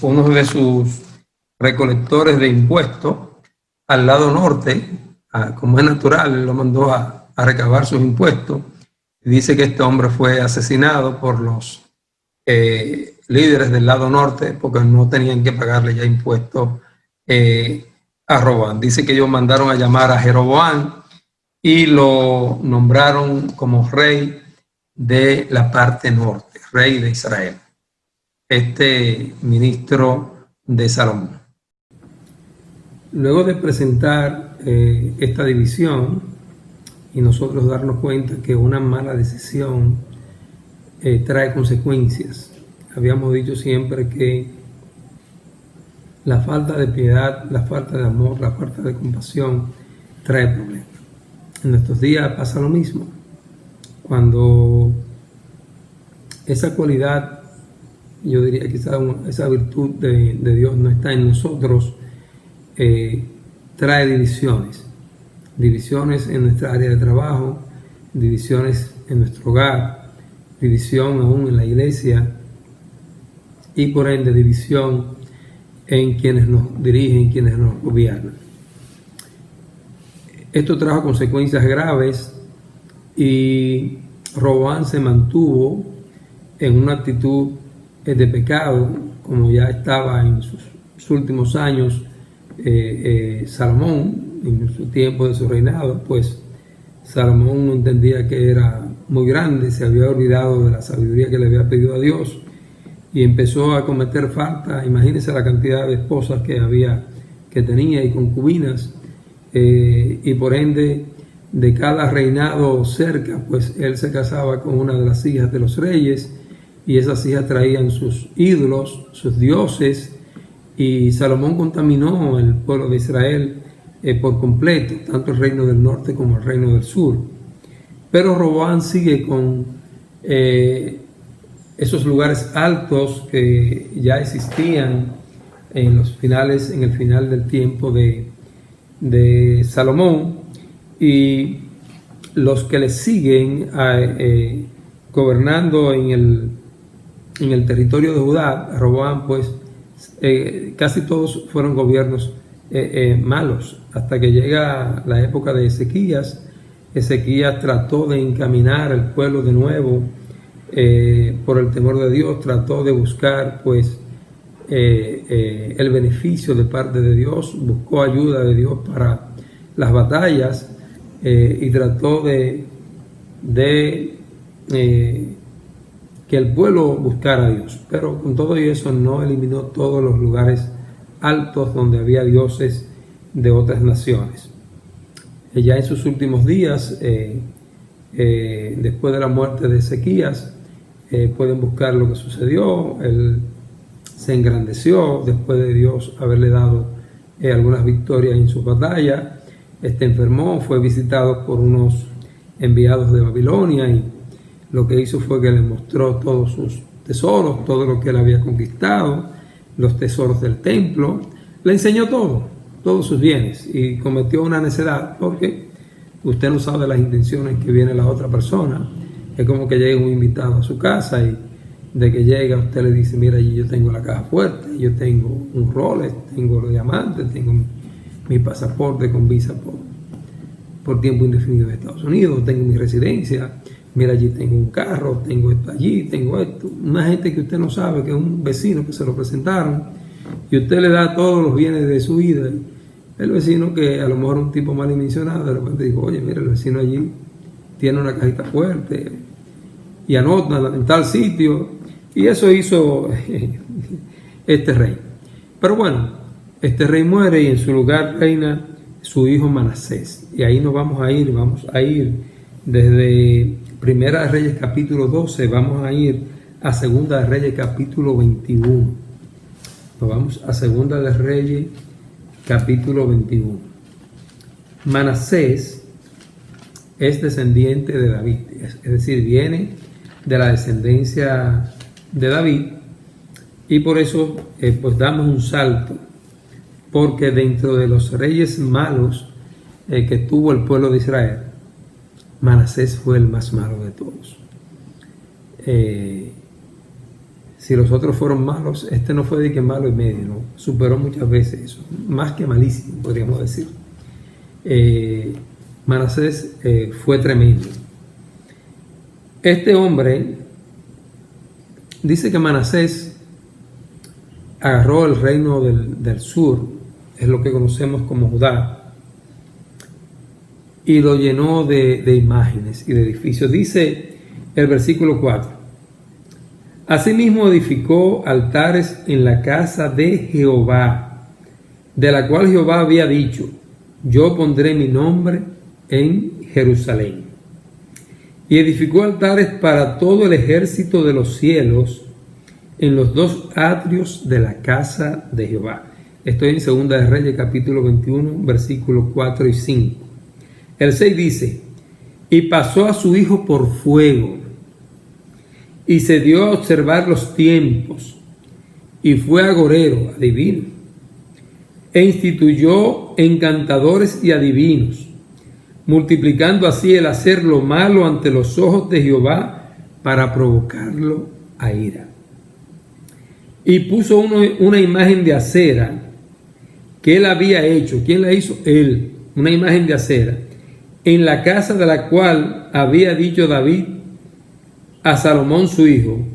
uno de sus recolectores de impuestos al lado norte, como es natural, lo mandó a recabar sus impuestos. Dice que este hombre fue asesinado por los líderes del lado norte porque no tenían que pagarle ya impuestos a Roboam. Dice que ellos mandaron a llamar a Jeroboam y lo nombraron como rey de la parte norte, rey de Israel, este ministro de Salomón. Luego de presentar esta división y nosotros darnos cuenta que una mala decisión trae consecuencias, habíamos dicho siempre que la falta de piedad, la falta de amor, la falta de compasión trae problemas. En nuestros días pasa lo mismo. Cuando esa cualidad, yo diría que esa virtud de Dios no está en nosotros, trae divisiones en nuestra área de trabajo, divisiones en nuestro hogar, división aún en la iglesia y por ende división en quienes nos dirigen, quienes nos gobiernan. Esto trajo consecuencias graves y Roboam se mantuvo en una actitud de pecado, como ya estaba en sus últimos años Salomón, en su tiempo de su reinado. Pues Salomón no entendía que era muy grande, se había olvidado de la sabiduría que le había pedido a Dios y empezó a cometer falta. Imagínense la cantidad de esposas que tenía y concubinas, y por ende de cada reinado cerca, pues él se casaba con una de las hijas de los reyes y esas hijas traían sus ídolos, sus dioses, y Salomón contaminó el pueblo de Israel por completo, tanto el reino del norte como el reino del sur. Pero Roboam sigue con esos lugares altos que ya existían en el final del tiempo de Salomón, y los que le siguen gobernando en el territorio de Judá, Roboam, pues casi todos fueron gobiernos malos, hasta que llega la época de Ezequías. Ezequías trató de encaminar al pueblo de nuevo por el temor de Dios, trató de buscar pues el beneficio de parte de Dios, buscó ayuda de Dios para las batallas y trató de que el pueblo buscara a Dios, pero con todo eso no eliminó todos los lugares altos donde había dioses de otras naciones. Ya en sus últimos días, después de la muerte de Ezequías, pueden buscar lo que sucedió. Él se engrandeció después de Dios haberle dado algunas victorias en su batalla. Enfermó, fue visitado por unos enviados de Babilonia y lo que hizo fue que le mostró todos sus tesoros, todo lo que él había conquistado, los tesoros del templo. Le enseñó todo, todos sus bienes, y cometió una necedad porque usted no sabe las intenciones que viene la otra persona. Es como que llega un invitado a su casa y de que llega usted le dice: mira, allí yo tengo la caja fuerte, yo tengo un Rolex, tengo los diamantes, tengo mi pasaporte con visa por tiempo indefinido de Estados Unidos, tengo mi residencia, mira, allí tengo un carro, tengo esto allí, tengo esto. Una gente que usted no sabe, que es un vecino que se lo presentaron, y usted le da todos los bienes de su vida. El vecino, que a lo mejor un tipo mal intencionado, de repente dijo: oye, mira, el vecino allí tiene una cajita fuerte y anota en tal sitio. Y eso hizo este rey. Pero bueno, este rey muere y en su lugar reina su hijo Manasés. Y ahí nos vamos a ir desde Primera de Reyes capítulo 12, vamos a ir a Segunda de Reyes capítulo 21. Nos vamos a Segunda de Reyes capítulo 21. Manasés es descendiente de David, es decir, viene de la descendencia de David, y por eso pues damos un salto, porque dentro de los reyes malos que tuvo el pueblo de Israel, Manasés fue el más malo de todos. Si los otros fueron malos, este no fue de que malo y medio, no, superó muchas veces eso, más que malísimo, podríamos decir. Manasés fue tremendo. Este hombre dice que Manasés agarró el reino del sur, es lo que conocemos como Judá, y lo llenó de imágenes y de edificios. Dice el versículo 4: asimismo edificó altares en la casa de Jehová, de la cual Jehová había dicho: yo pondré mi nombre en Jerusalén. Y edificó altares para todo el ejército de los cielos en los dos atrios de la casa de Jehová. Estoy en Segunda de Reyes capítulo 21, versículos 4 y 5. El 6 dice: y pasó a su hijo por fuego, y se dio a observar los tiempos, y fue agorero, adivino, e instituyó encantadores y adivinos, multiplicando así el hacer lo malo ante los ojos de Jehová para provocarlo a ira. Y puso una imagen de acera que él había hecho. ¿Quién la hizo? Él. Una imagen de acera, en la casa de la cual había dicho David a Salomón su hijo: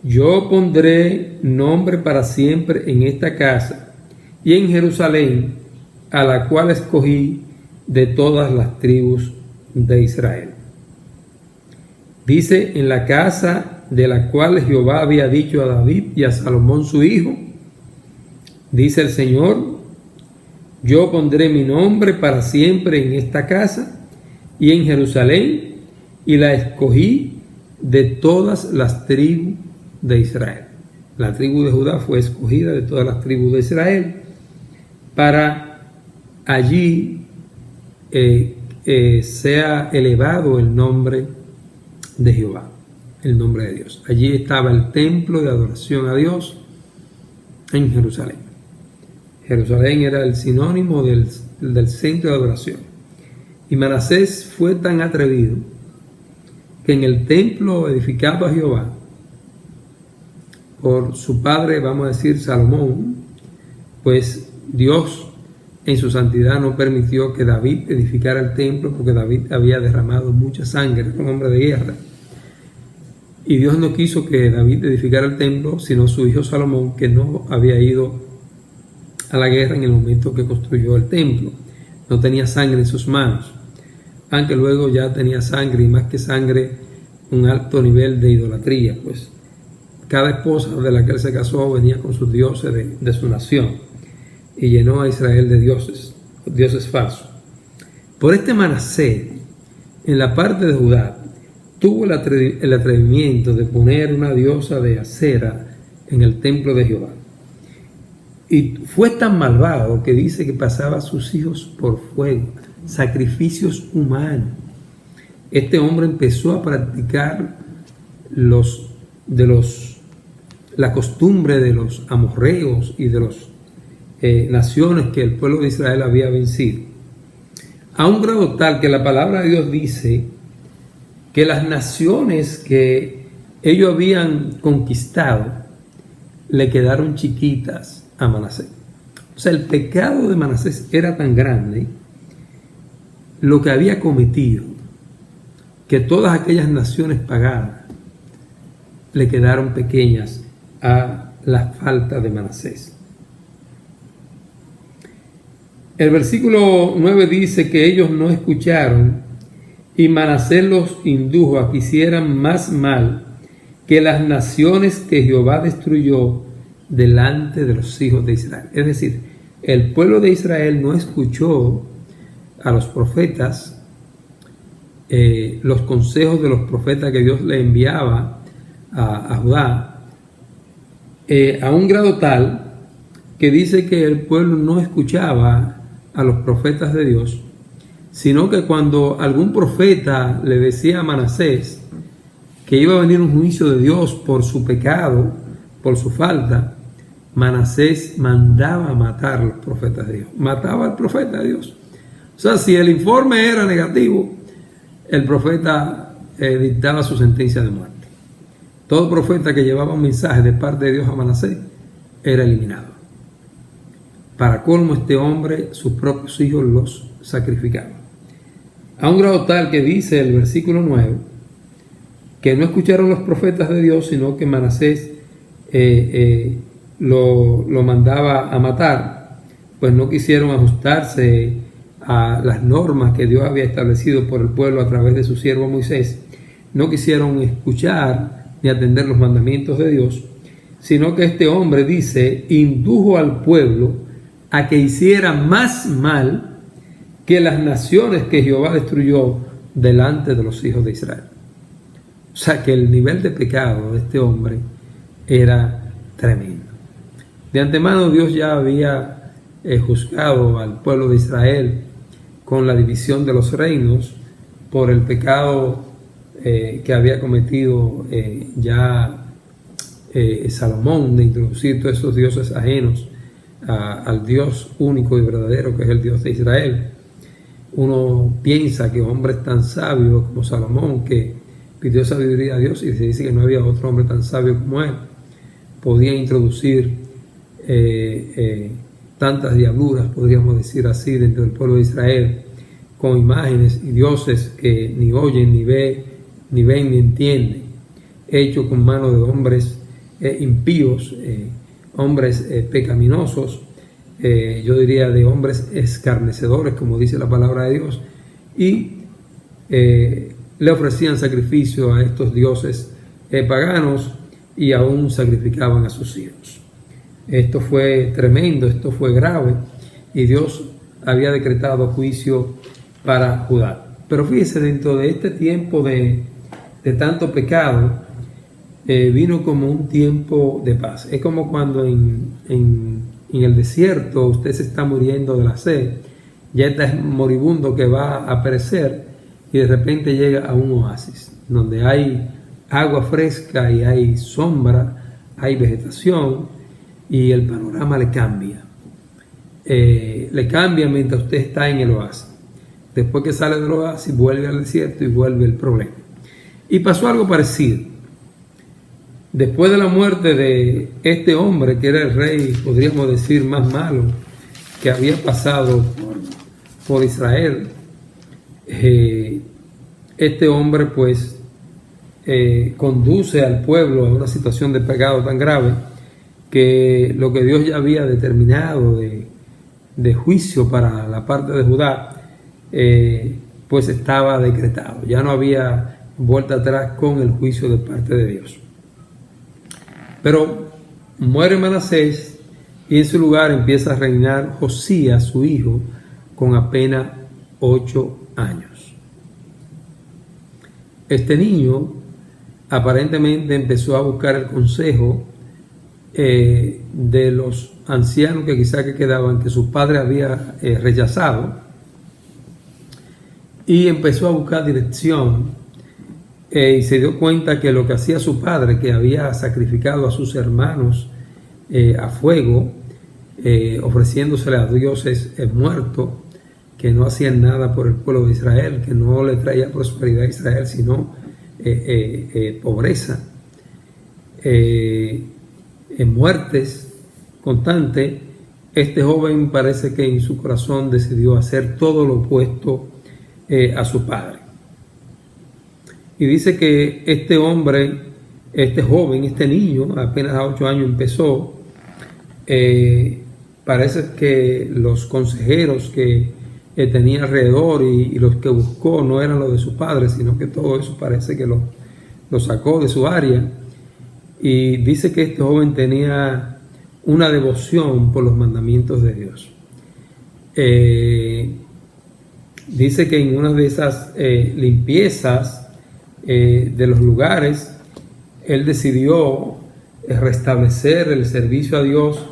yo pondré nombre para siempre en esta casa y en Jerusalén, a la cual escogí de todas las tribus de Israel. Dice: en la casa de la cual Jehová había dicho a David y a Salomón su hijo, dice el Señor: yo pondré mi nombre para siempre en esta casa y en Jerusalén, y la escogí de todas las tribus de Israel. La tribu de Judá fue escogida de todas las tribus de Israel para allí sea elevado el nombre de Jehová, el nombre de Dios. Allí estaba el templo de adoración a Dios en Jerusalén. Jerusalén era el sinónimo del centro de adoración. Y Manasés fue tan atrevido que en el templo edificado a Jehová por su padre, vamos a decir Salomón, pues Dios en su santidad no permitió que David edificara el templo, porque David había derramado mucha sangre, era un hombre de guerra. Y Dios no quiso que David edificara el templo, sino su hijo Salomón, que no había ido a la guerra en el momento que construyó el templo. No tenía sangre en sus manos, aunque luego ya tenía sangre, y más que sangre, un alto nivel de idolatría, pues cada esposa de la que él se casó venía con sus dioses de su nación, y llenó a Israel de dioses. dioses falsos. Por este Manasés, en la parte de Judá, tuvo el atrevimiento de poner una diosa de acera en el templo de Jehová. Y fue tan malvado que dice que pasaba a sus hijos por fuego, sacrificios humanos. Este hombre empezó a practicar la costumbre de los amorreos y de las naciones que el pueblo de Israel había vencido, a un grado tal que la palabra de Dios dice que las naciones que ellos habían conquistado le quedaron chiquitas a Manasés. O sea, el pecado de Manasés era tan grande, lo que había cometido, que todas aquellas naciones paganas le quedaron pequeñas a la falta de Manasés. El versículo 9 dice que ellos no escucharon y Manasés los indujo a que hicieran más mal que las naciones que Jehová destruyó delante de los hijos de Israel. Es decir, el pueblo de Israel no escuchó a los profetas, los consejos de los profetas que Dios le enviaba a Judá, a un grado tal que dice que el pueblo no escuchaba a los profetas de Dios, sino que cuando algún profeta le decía a Manasés que iba a venir un juicio de Dios por su pecado, por su falta, Manasés mandaba a matar a los profetas de Dios, mataba al profeta de Dios. O sea, si el informe era negativo, el profeta dictaba su sentencia de muerte. Todo profeta que llevaba un mensaje de parte de Dios a Manasés era eliminado. Para colmo, este hombre, sus propios hijos los sacrificaban. A un grado tal que dice el versículo 9, que no escucharon los profetas de Dios, sino que Manasés lo mandaba a matar, pues no quisieron ajustarse a las normas que Dios había establecido por el pueblo a través de su siervo Moisés. No quisieron escuchar ni atender los mandamientos de Dios, sino que este hombre, dice, indujo al pueblo a que hiciera más mal que las naciones que Jehová destruyó delante de los hijos de Israel. O sea que el nivel de pecado de este hombre era tremendo. De antemano Dios ya había juzgado al pueblo de Israel con la división de los reinos por el pecado que había cometido Salomón, de introducir todos esos dioses ajenos al Dios único y verdadero que es el Dios de Israel. Uno piensa que hombres tan sabios como Salomón, que pidió sabiduría a Dios y se dice que no había otro hombre tan sabio como él, podía introducir tantas diabluras, podríamos decir así, dentro del pueblo de Israel, con imágenes y dioses que ni oyen, ni ven, ni entienden, hechos con mano de hombres impíos, hombres pecaminosos, yo diría de hombres escarnecedores, como dice la palabra de Dios, y le ofrecían sacrificio a estos dioses paganos y aún sacrificaban a sus hijos. Esto fue tremendo, esto fue grave, y Dios había decretado juicio para Judá. Pero fíjese, dentro de este tiempo de tanto pecado, vino como un tiempo de paz. Es como cuando en el desierto usted se está muriendo de la sed, ya está moribundo que va a perecer, y de repente llega a un oasis donde hay agua fresca y hay sombra, hay vegetación, y el panorama le cambia. Le cambia mientras usted está en el oasis. Después que sale del oasis, vuelve al desierto y vuelve el problema. Y pasó algo parecido. Después de la muerte de este hombre, que era el rey, podríamos decir, más malo que había pasado por Israel, este hombre pues conduce al pueblo a una situación de pecado tan grave que lo que Dios ya había determinado de juicio para la parte de Judá, pues estaba decretado. Ya no había vuelta atrás con el juicio de parte de Dios. Pero muere Manasés y en su lugar empieza a reinar Josías, su hijo, con apenas 8 años. Este niño aparentemente empezó a buscar el consejo de los ancianos que quizá que quedaban, que su padre había rechazado, y empezó a buscar dirección y se dio cuenta que lo que hacía su padre, que había sacrificado a sus hermanos a fuego, ofreciéndosele a dioses muertos, que no hacían nada por el pueblo de Israel, que no le traía prosperidad a Israel, sino pobreza, muertes constantes. Este joven parece que en su corazón decidió hacer todo lo opuesto a su padre. Y dice que este hombre, este joven, este niño, apenas a 8 años empezó, parece que los consejeros que tenía alrededor y los que buscó no eran los de su padre, sino que todo eso parece que lo sacó de su área. Y dice que este joven tenía una devoción por los mandamientos de Dios. Dice que en una de esas limpiezas de los lugares, él decidió restablecer el servicio a Dios,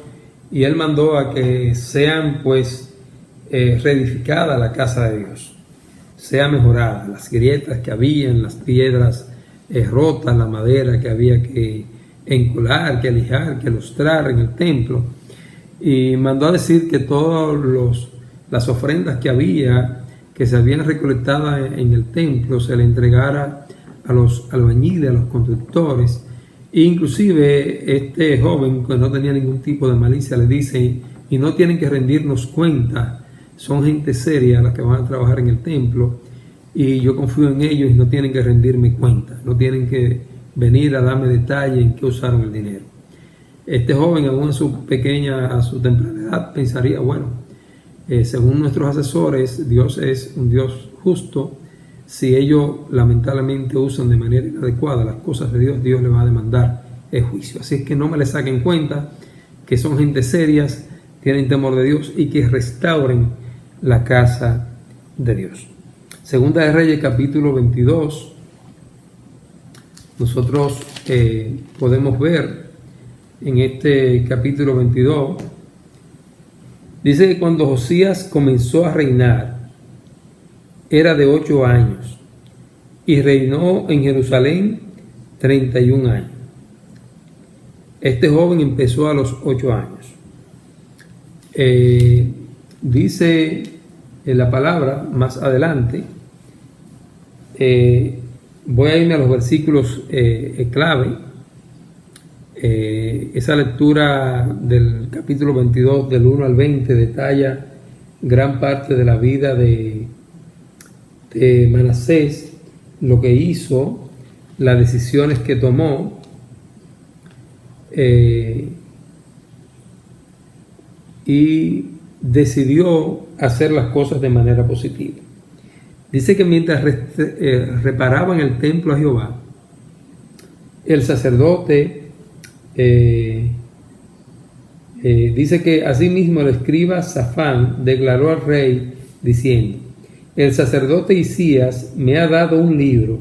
y él mandó a que sean pues reedificada la casa de Dios, sea mejorada, las grietas que habían, las piedras rotas, la madera que había que encolar, que lijar, que lustrar en el templo, y mandó a decir que todas las ofrendas que se habían recolectado en el templo se le entregara a los albañiles, a los constructores. E inclusive este joven, que no tenía ningún tipo de malicia, le dice: y no tienen que rendirnos cuenta, son gente seria las que van a trabajar en el templo, y yo confío en ellos y no tienen que rendirme cuenta, no tienen que venir a darme detalle en qué usaron el dinero. Este joven, aún a su temprana edad, pensaría: bueno, según nuestros asesores, Dios es un Dios justo. Si ellos lamentablemente usan de manera inadecuada las cosas de Dios, Dios le va a demandar el juicio. Así es que no me le saquen cuenta, que son gente serias, tienen temor de Dios, y que restauren la casa de Dios. Segunda de Reyes, capítulo 22. Nosotros podemos ver en este capítulo 22, dice que cuando Josías comenzó a reinar, era de 8 años, y reinó en Jerusalén 31 años. Este joven empezó a los 8 años. Dice en la palabra más adelante, voy a irme a los versículos clave. Esa lectura del capítulo 22 del 1 al 20 detalla gran parte de la vida de Manasés, lo que hizo, las decisiones que tomó, y decidió hacer las cosas de manera positiva. Dice que mientras reparaban el templo a Jehová, el sacerdote, dice que asimismo el escriba Safán declaró al rey diciendo: el sacerdote Hilcías me ha dado un libro,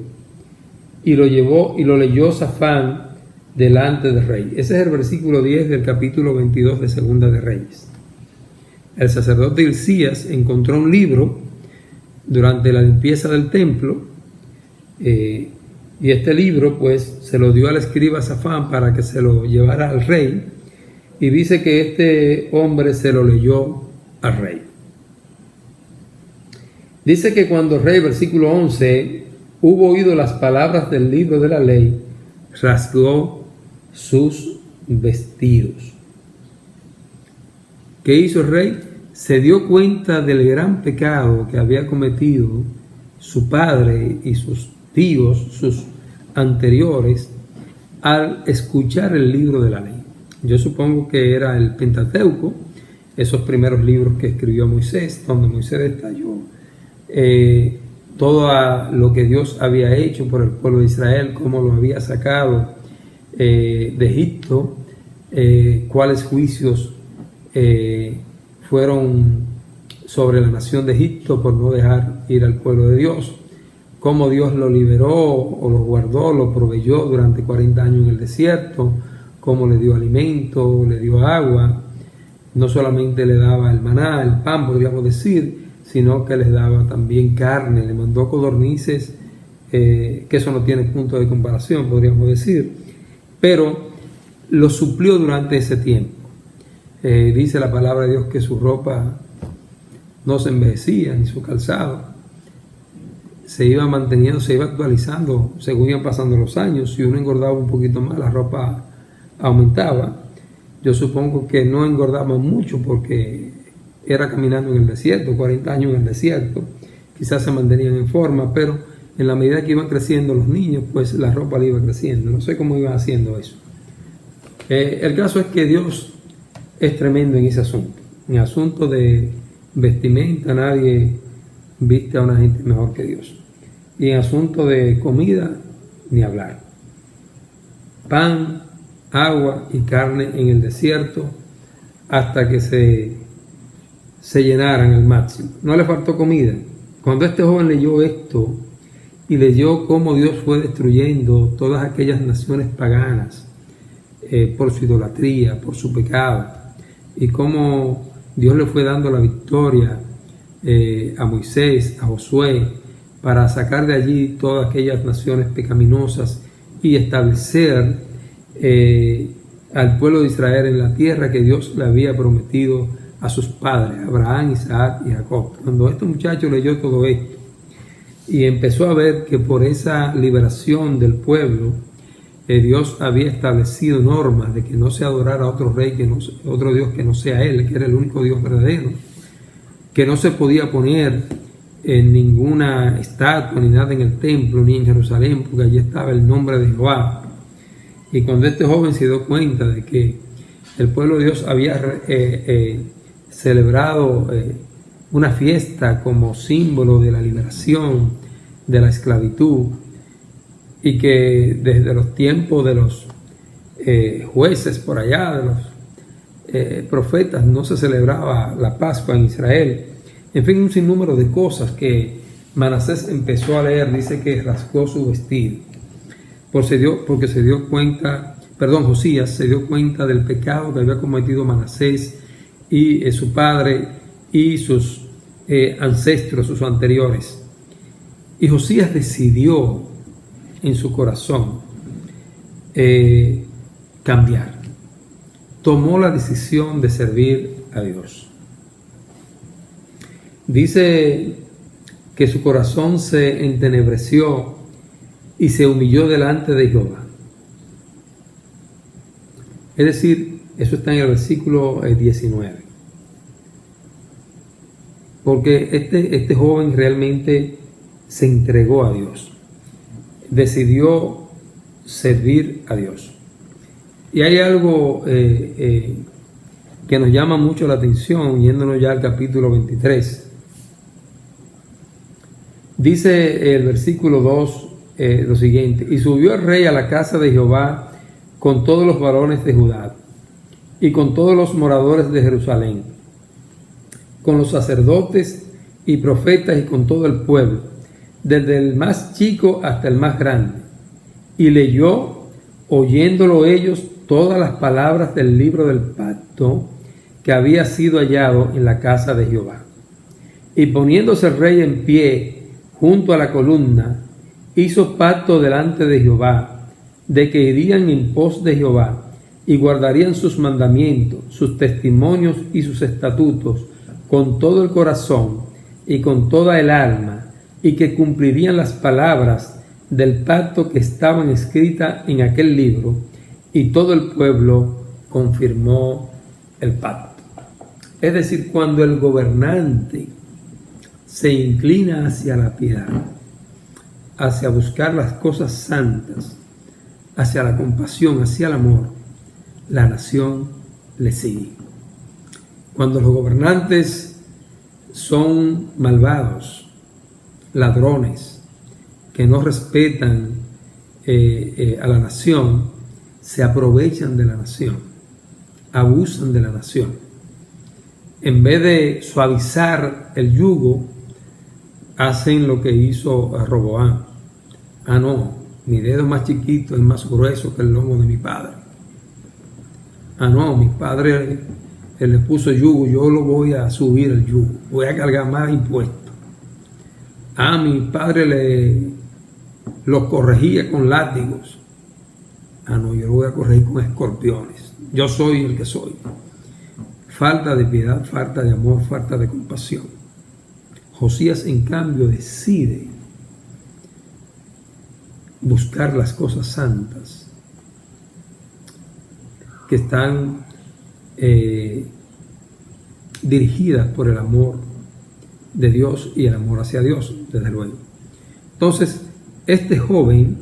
y lo llevó y lo leyó Safán delante del rey. Ese es el versículo 10 del capítulo 22 de Segunda de Reyes. El sacerdote Hilcías encontró un libro durante la limpieza del templo, y este libro pues se lo dio al escriba Safán para que se lo llevara al rey, y dice que este hombre se lo leyó al rey. Dice que cuando el rey, versículo 11, hubo oído las palabras del libro de la ley, rasgó sus vestidos. ¿Qué hizo el rey? Se dio cuenta del gran pecado que había cometido su padre y sus tíos, sus anteriores, al escuchar el libro de la ley. Yo supongo que era el Pentateuco, esos primeros libros que escribió Moisés, donde Moisés detalló todo lo que Dios había hecho por el pueblo de Israel, cómo lo había sacado de cuáles juicios fueron sobre la nación de Egipto por no dejar ir al pueblo de Dios, cómo Dios lo liberó o lo guardó, lo proveyó durante 40 años en el desierto, cómo le dio alimento, le dio agua, no solamente le daba el maná, el pan, podríamos decir, sino que les daba también carne, le mandó codornices, que eso no tiene punto de comparación, podríamos decir, pero lo suplió durante ese tiempo. Dice la palabra de Dios que su ropa no se envejecía, ni su calzado. Se iba manteniendo, se iba actualizando según iban pasando los años. Si uno engordaba un poquito más, la ropa aumentaba. Yo supongo que no engordaba mucho porque era caminando en el desierto, 40 años en el desierto. Quizás se mantenían en forma, pero en la medida que iban creciendo los niños, pues la ropa le iba creciendo. No sé cómo iban haciendo eso. El caso es que Dios es tremendo en ese asunto. En asunto de vestimenta, nadie viste a una gente mejor que Dios. Y en asunto de comida, ni hablar. Pan, agua y carne en el desierto hasta que se llenaran al máximo. No le faltó comida. Cuando este joven leyó esto y leyó cómo Dios fue destruyendo todas aquellas naciones paganas por su idolatría, por su pecado, y cómo Dios le fue dando la victoria a Moisés, a Josué, para sacar de allí todas aquellas naciones pecaminosas y establecer al pueblo de Israel en la tierra que Dios le había prometido a sus padres, Abraham, Isaac y Jacob. Cuando este muchacho leyó todo esto y empezó a ver que por esa liberación del pueblo, Dios había establecido normas de que no se adorara a otro rey, otro Dios que no sea Él, que era el único Dios verdadero, que no se podía poner en ninguna estatua ni nada en el templo ni en Jerusalén, porque allí estaba el nombre de Jehová. Y cuando este joven se dio cuenta de que el pueblo de Dios había celebrado una fiesta como símbolo de la liberación de la esclavitud, y que desde los tiempos de los jueces por allá, de los profetas, no se celebraba la Pascua en Israel. En fin, un sinnúmero de cosas que Manasés empezó a leer. Dice que rasgó su vestido, porque se dio cuenta, Josías se dio cuenta del pecado que había cometido Manasés y su padre y sus ancestros, sus anteriores. Y Josías decidió en su corazón cambiar. Tomó la decisión de servir a Dios. Dice que su corazón se entenebreció y se humilló delante de Jehová. Es decir, eso está en el versículo 19. Porque este joven realmente se entregó a Dios. Decidió servir a Dios. Y hay algo que nos llama mucho la atención, yéndonos ya al capítulo 23. Dice el versículo 2 lo siguiente: y subió el rey a la casa de Jehová con todos los varones de Judá y con todos los moradores de Jerusalén, con los sacerdotes y profetas y con todo el pueblo, desde el más chico hasta el más grande, y leyó, oyéndolo ellos, todas las palabras del libro del pacto que había sido hallado en la casa de Jehová. Y poniéndose el rey en pie junto a la columna, hizo pacto delante de Jehová, de que irían en pos de Jehová, y guardarían sus mandamientos, sus testimonios y sus estatutos, con todo el corazón y con toda el alma, y que cumplirían las palabras del pacto que estaban escritas en aquel libro, y todo el pueblo confirmó el pacto. Es decir, cuando el gobernante se inclina hacia la piedad, hacia buscar las cosas santas, hacia la compasión, hacia el amor, la nación le sigue. Cuando los gobernantes son malvados, ladrones, que no respetan a la nación, se aprovechan de la nación, abusan de la nación. en vez de suavizar el yugo, hacen lo que hizo Roboam. Ah, no, mi dedo es más chiquito, es más grueso que el lomo de mi padre. Ah, no, mi padre le puso yugo, yo lo voy a subir el yugo, voy a cargar más impuestos. Ah, mi padre los corregía con látigos. Ah, no, yo lo voy a corregir con escorpiones. Yo soy el que soy. Falta de piedad, falta de amor, falta de compasión. Josías, en cambio, decide buscar las cosas santas que están dirigidas por el amor de Dios y el amor hacia Dios, desde luego. Entonces, este joven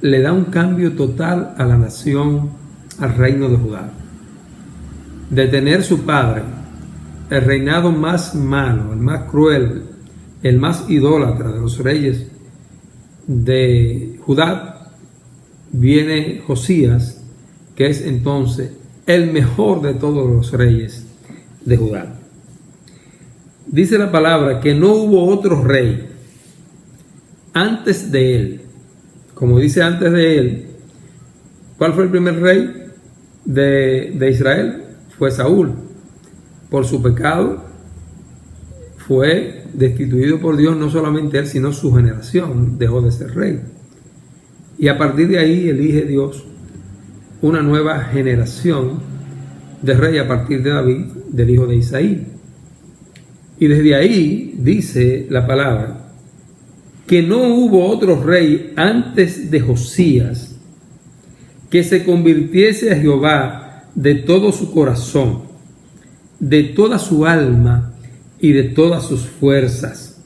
le da un cambio total a la nación, al reino de Judá. De tener su padre, el reinado más malo, el más cruel, el más idólatra de los reyes de Judá, viene Josías, que es entonces el mejor de todos los reyes de Judá. Dice la palabra que no hubo otro rey antes de él. Como dice antes de él, ¿cuál fue el primer rey de Israel? Fue Saúl. Por su pecado fue destituido por Dios, no solamente él, sino su generación dejó de ser rey. Y a partir de ahí elige Dios una nueva generación de rey a partir de David, del hijo de Isaí. Y desde ahí dice la palabra que no hubo otro rey antes de Josías que se convirtiese a Jehová de todo su corazón, de toda su alma y de todas sus fuerzas,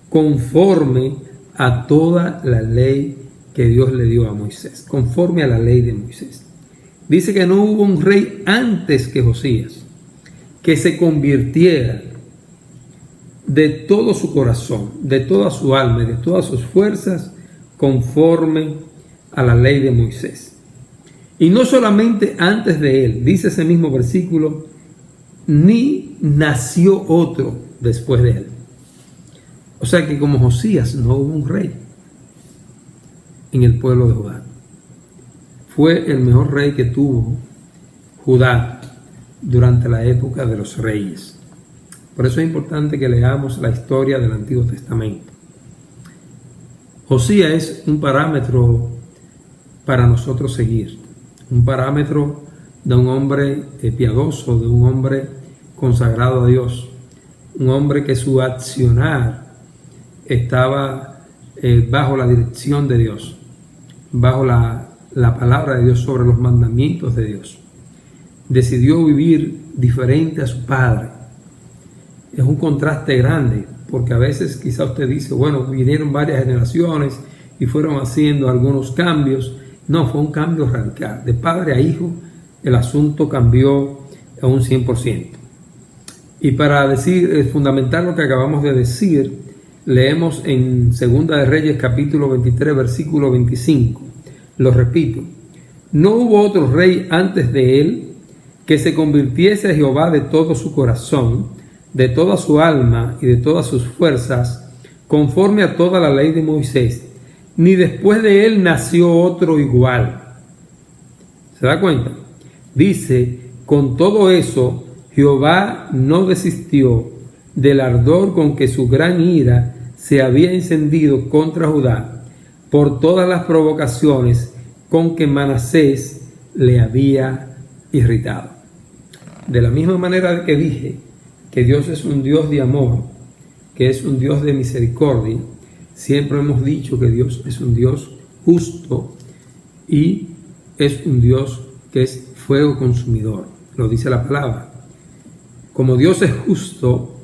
conforme a toda la ley que Dios le dio a Moisés, conforme a la ley de Moisés. Dice que no hubo un rey antes que Josías que se convirtiera de todo su corazón, de toda su alma y de todas sus fuerzas, conforme a la ley de Moisés. Y no solamente antes de él, dice ese mismo versículo, ni nació otro después de él. O sea que como Josías no hubo un rey en el pueblo de Judá. Fue el mejor rey que tuvo Judá durante la época de los reyes. Por eso es importante que leamos la historia del Antiguo Testamento. Josías es un parámetro para nosotros seguir, un parámetro de un hombre piadoso, de un hombre consagrado a Dios, un hombre que su accionar estaba bajo la dirección de Dios, bajo la palabra de Dios, sobre los mandamientos de Dios. Decidió vivir diferente a su padre. Es un contraste grande, porque a veces quizá usted dice, bueno, vinieron varias generaciones y fueron haciendo algunos cambios. No, fue un cambio radical. De padre a hijo, el asunto cambió a un 100%. Y para fundamentar lo que acabamos de decir, leemos en Segunda de Reyes, capítulo 23, versículo 25. Lo repito. No hubo otro rey antes de él que se convirtiese a Jehová de todo su corazón, de toda su alma y de todas sus fuerzas, conforme a toda la ley de Moisés, ni después de él nació otro igual. ¿Se da cuenta? Dice, con todo eso, Jehová no desistió del ardor con que su gran ira se había encendido contra Judá, por todas las provocaciones con que Manasés le había irritado. De la misma manera que dije que Dios es un Dios de amor, que es un Dios de misericordia, siempre hemos dicho que Dios es un Dios justo y es un Dios que es fuego consumidor. Lo dice la palabra. Como Dios es justo,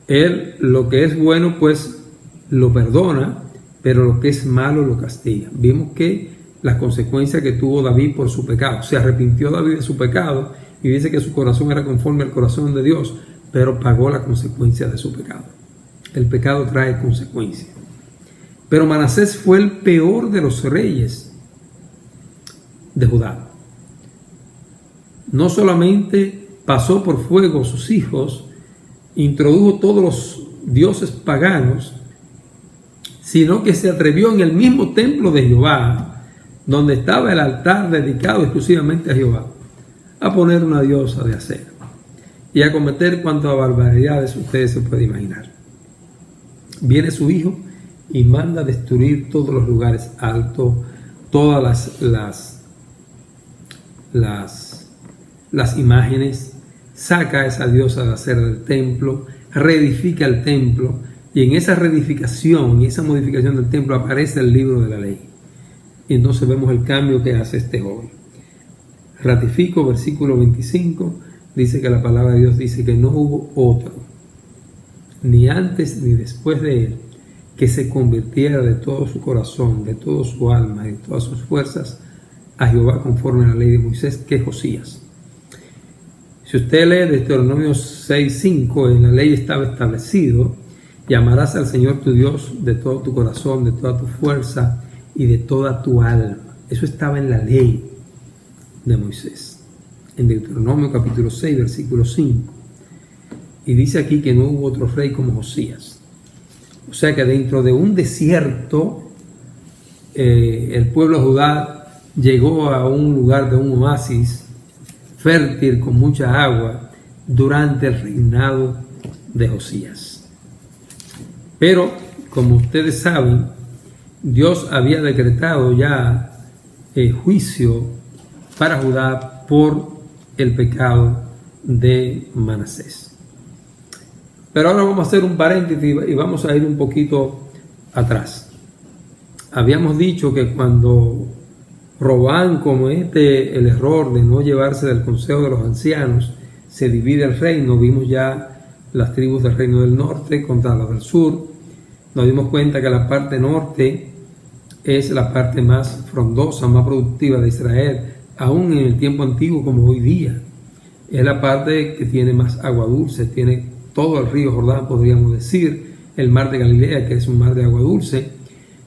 Él lo que es bueno pues lo perdona, pero lo que es malo lo castiga. Vimos que las consecuencias que tuvo David por su pecado. Se arrepintió David de su pecado y dice que su corazón era conforme al corazón de Dios, pero pagó la consecuencia de su pecado. El pecado trae consecuencias. Pero Manasés fue el peor de los reyes de Judá. No solamente pasó por fuego sus hijos, introdujo todos los dioses paganos, sino que se atrevió en el mismo templo de Jehová, donde estaba el altar dedicado exclusivamente a Jehová, a poner una diosa de acero y a cometer cuantas barbaridades ustedes se pueden imaginar. Viene su hijo y manda destruir todos los lugares altos, todas las imágenes, saca a esa diosa de acero del templo, reedifica el templo, y en esa reedificación y esa modificación del templo aparece el libro de la ley. Y entonces vemos el cambio que hace este joven. Ratifico, versículo 25, dice que la palabra de Dios dice que no hubo otro, ni antes ni después de él, que se convirtiera de todo su corazón, de todo su alma y de todas sus fuerzas a Jehová conforme a la ley de Moisés, que Josías. Si usted lee Deuteronomio 6:5, en la ley estaba establecido: y amarás al Señor tu Dios de todo tu corazón, de toda tu fuerza y de toda tu alma. Eso estaba en la ley de Moisés, en Deuteronomio capítulo 6, versículo 5. Y dice aquí que no hubo otro rey como Josías. O sea que dentro de un desierto, el pueblo de Judá llegó a un lugar de un oasis fértil con mucha agua durante el reinado de Josías. Pero, como ustedes saben, Dios había decretado ya juicio para Judá por el pecado de Manasés. Pero ahora vamos a hacer un paréntesis y vamos a ir un poquito atrás. Habíamos dicho que cuando Roboam comete el error de no llevarse del consejo de los ancianos, se divide el reino. Vimos ya las tribus del reino del norte contra las del sur. Nos dimos cuenta que la parte norte es la parte más frondosa, más productiva de Israel, aún en el tiempo antiguo como hoy día. Es la parte que tiene más agua dulce, tiene todo el río Jordán, podríamos decir, el mar de Galilea, que es un mar de agua dulce,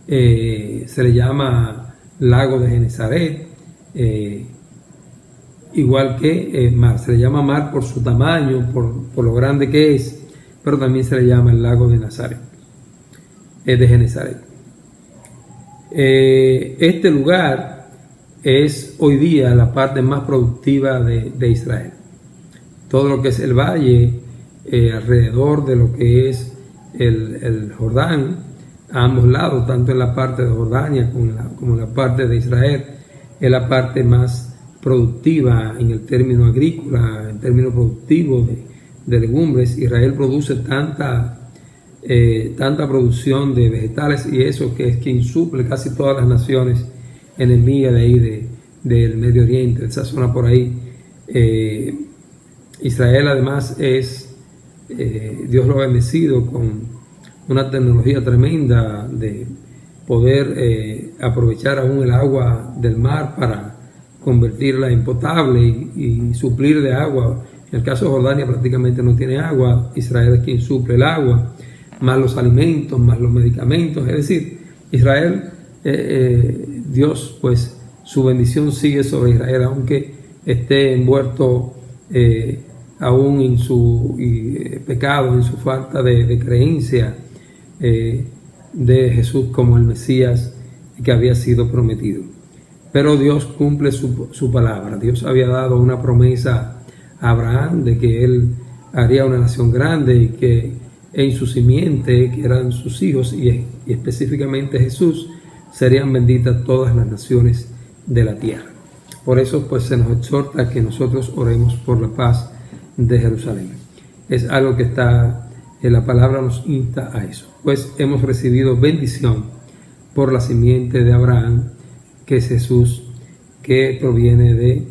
se le llama lago de Genesaret, igual que mar, se le llama mar por su tamaño, por lo grande que es, pero también se le llama el lago de Nazaret, de Genesaret. Este lugar es hoy día la parte más productiva de Israel. Todo lo que es el valle, alrededor de lo que es el Jordán, a ambos lados, tanto en la parte de Jordania como en la parte de Israel, es la parte más productiva en el término agrícola, en términos productivos de legumbres. Israel produce tanta producción de vegetales, y eso que es quien suple casi todas las naciones enemigas de ahí, del Medio Oriente, de esa zona por ahí. Israel además Dios lo ha bendecido con una tecnología tremenda de poder aprovechar aún el agua del mar para convertirla en potable y suplir de agua. En el caso de Jordania prácticamente no tiene agua, Israel es quien suple el agua, más los alimentos, más los medicamentos. Es decir, Israel, Dios, pues su bendición sigue sobre Israel, aunque esté envuelto aún en su pecado, en su falta de creencia de Jesús como el Mesías que había sido prometido. Pero Dios cumple su palabra. Dios había dado una promesa a Abraham de que él haría una nación grande y que en su simiente, que eran sus hijos y específicamente Jesús, serían benditas todas las naciones de la tierra. Por eso pues se nos exhorta a que nosotros oremos por la paz de Jerusalén. Es algo que está en la palabra, nos insta a eso. Pues hemos recibido bendición por la simiente de Abraham, que es Jesús, que proviene de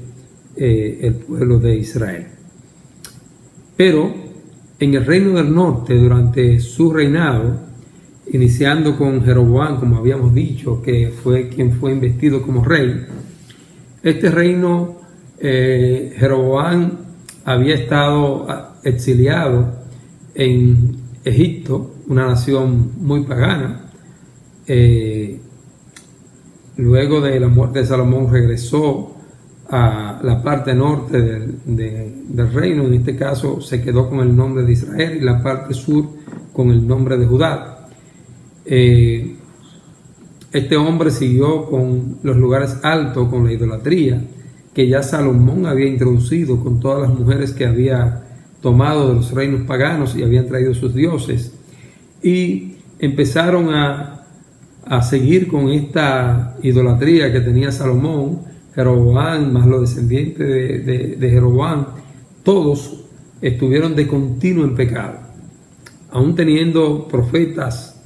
el pueblo de Israel. Pero en el reino del norte, durante su reinado, iniciando con Jeroboam, como habíamos dicho, que fue quien fue investido como rey, este reino, Jeroboam había estado exiliado en Egipto, una nación muy pagana. Luego de la muerte de Salomón regresó a la parte norte del reino. En este caso se quedó con el nombre de Israel, y la parte sur con el nombre de Judá. Este hombre siguió con los lugares altos, con la idolatría que ya Salomón había introducido, con todas las mujeres que había tomado de los reinos paganos y habían traído sus dioses, y empezaron a seguir con esta idolatría que tenía Salomón. Jeroboam más los descendientes de Jeroboam, todos estuvieron de continuo en pecado, aún teniendo profetas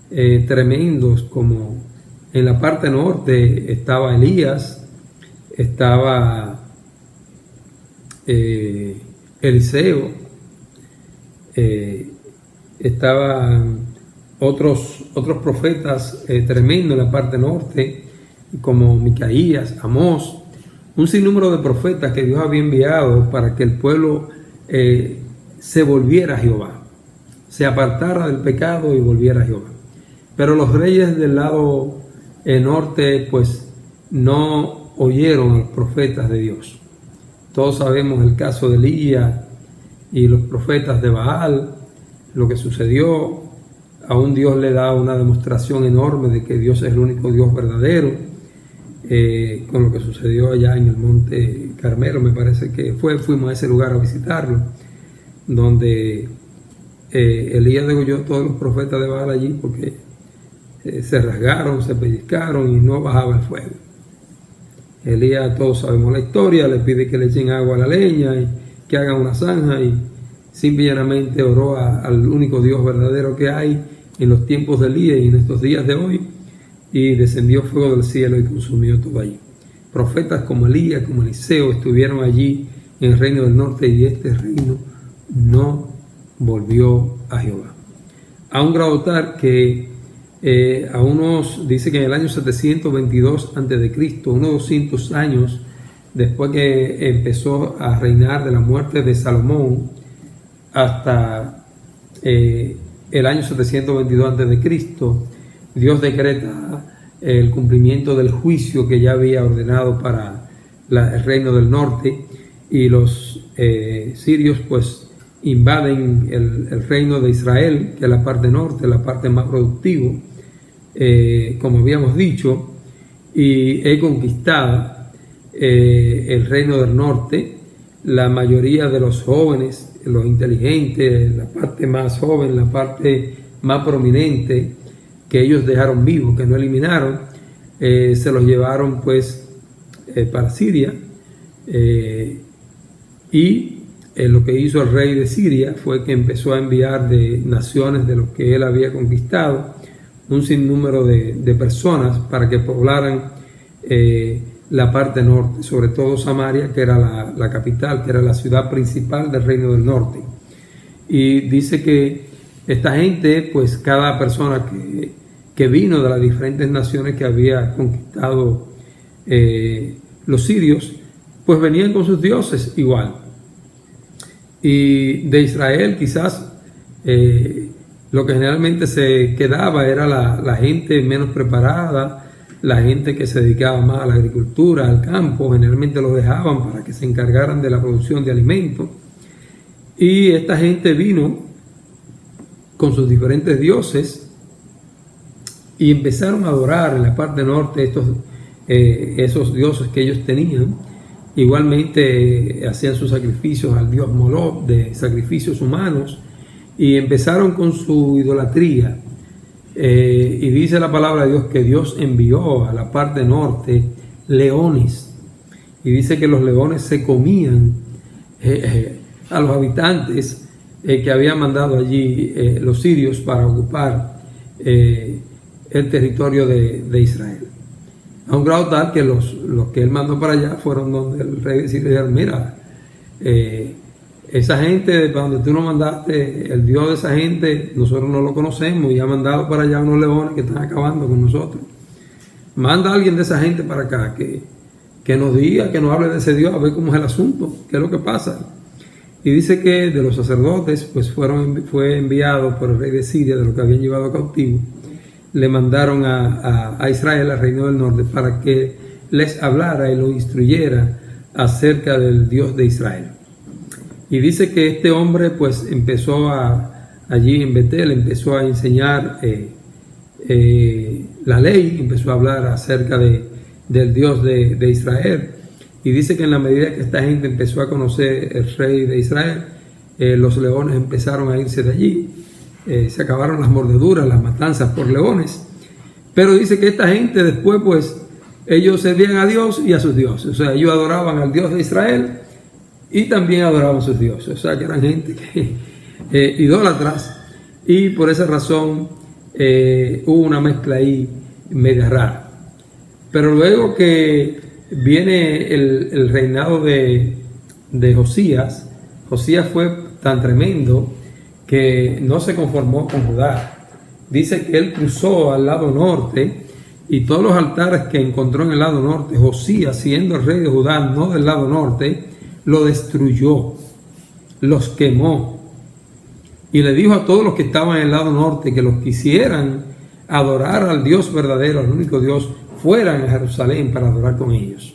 tremendos, como en la parte norte estaba Elías, estaba Eliseo, estaban otros profetas tremendos en la parte norte, como Micaías, Amós, un sinnúmero de profetas que Dios había enviado para que el pueblo se volviera a Jehová, se apartara del pecado y volviera a Jehová. Pero los reyes del lado norte pues no oyeron a los profetas de Dios. Todos sabemos el caso de Elías y los profetas de Baal, lo que sucedió. Aún Dios le da una demostración enorme de que Dios es el único Dios verdadero, con lo que sucedió allá en el monte Carmelo, me parece que fuimos a ese lugar a visitarlo, donde Elías degolló a todos los profetas de Baal allí porque se rasgaron, se pellizcaron y no bajaba el fuego. Elías, todos sabemos la historia, le pide que le echen agua a la leña y que hagan una zanja, y simplemente oró al único Dios verdadero que hay en los tiempos de Elías y en estos días de hoy, y descendió fuego del cielo y consumió todo allí. Profetas como Elías, como Eliseo, estuvieron allí en el reino del norte, y este reino no volvió a Jehová. A un grado tal que dice que en el año 722 a.C., unos 200 años después que empezó a reinar de la muerte de Salomón hasta el año 722 a.C., Dios decreta el cumplimiento del juicio que ya había ordenado para el reino del norte, y los sirios pues invaden el reino de Israel, que es la parte norte, la parte más productiva, como habíamos dicho, y he conquistado el reino del norte. La mayoría de los jóvenes, los inteligentes, la parte más joven, la parte más prominente que ellos dejaron vivos, que no eliminaron, se los llevaron pues para Siria, y lo que hizo el rey de Siria fue que empezó a enviar de naciones de los que él había conquistado un sinnúmero de personas para que poblaran la parte norte, sobre todo Samaria, que era la capital, que era la ciudad principal del reino del norte. Y dice que esta gente, pues cada persona que vino de las diferentes naciones que había conquistado los sirios, pues venían con sus dioses igual. Y de Israel quizás lo que generalmente se quedaba era la gente menos preparada, la gente que se dedicaba más a la agricultura, al campo. Generalmente los dejaban para que se encargaran de la producción de alimentos. Y esta gente vino con sus diferentes dioses y empezaron a adorar en la parte norte esos dioses que ellos tenían. Igualmente hacían sus sacrificios al dios Moloch, de sacrificios humanos, y empezaron con su idolatría. Y dice la palabra de Dios que Dios envió a la parte norte leones, y dice que los leones se comían a los habitantes que habían mandado allí los sirios para ocupar el territorio de Israel. A un grado tal que los que él mandó para allá fueron donde el rey de Siria dijeron: mira, esa gente para donde tú nos mandaste, el Dios de esa gente, nosotros no lo conocemos, y ha mandado para allá unos leones que están acabando con nosotros. Manda a alguien de esa gente para acá que nos diga, que nos hable de ese Dios, a ver cómo es el asunto, qué es lo que pasa. Y dice que de los sacerdotes pues fue enviado por el rey de Siria, de los que habían llevado cautivo, le mandaron a Israel, al reino del norte, para que les hablara y lo instruyera acerca del Dios de Israel. Y dice que este hombre pues empezó allí en Betel, empezó a enseñar la ley, empezó a hablar acerca del Dios de Israel. Y dice que en la medida que esta gente empezó a conocer el rey de Israel, los leones empezaron a irse de allí. Se acabaron las mordeduras, las matanzas por leones. Pero dice que esta gente después pues ellos servían a Dios y a sus dioses. O sea, ellos adoraban al Dios de Israel y también adoraban a sus dioses. O sea, que eran gente que idólatras, y por esa razón hubo una mezcla ahí media rara. Pero luego que viene el reinado de Josías, Josías fue tan tremendo que no se conformó con Judá. Dice que él cruzó al lado norte, y todos los altares que encontró en el lado norte, Josías, siendo el rey de Judá, no del lado norte, lo destruyó, los quemó, y le dijo a todos los que estaban en el lado norte que los quisieran adorar al Dios verdadero, al único Dios, fueran a Jerusalén para adorar con ellos.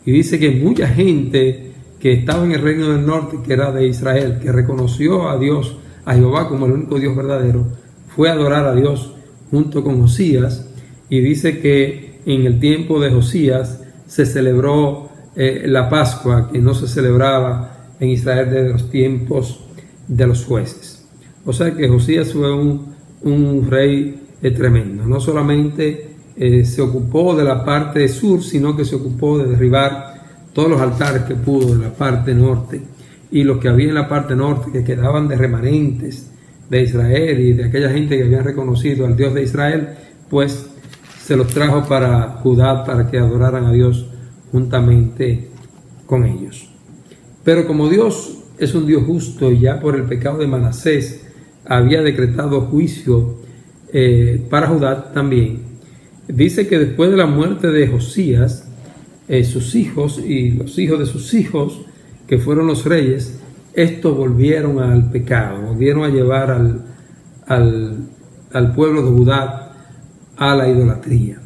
Y dice que mucha gente que estaba en el reino del norte, que era de Israel, que reconoció a Dios, a Jehová como el único Dios verdadero, fue a adorar a Dios junto con Josías. Y dice que en el tiempo de Josías se celebró la Pascua, que no se celebraba en Israel desde los tiempos de los jueces. O sea que Josías fue un rey tremendo. No solamente se ocupó de la parte sur, sino que se ocupó de derribar todos los altares que pudo en la parte norte, y los que había en la parte norte que quedaban de remanentes de Israel y de aquella gente que había reconocido al Dios de Israel, pues se los trajo para Judá para que adoraran a Dios juntamente con ellos. Pero como Dios es un Dios justo, y ya por el pecado de Manasés había decretado juicio para Judá también, dice que después de la muerte de Josías, sus hijos y los hijos de sus hijos, que fueron los reyes, estos volvieron al pecado, volvieron a llevar al pueblo de Judá a la idolatría.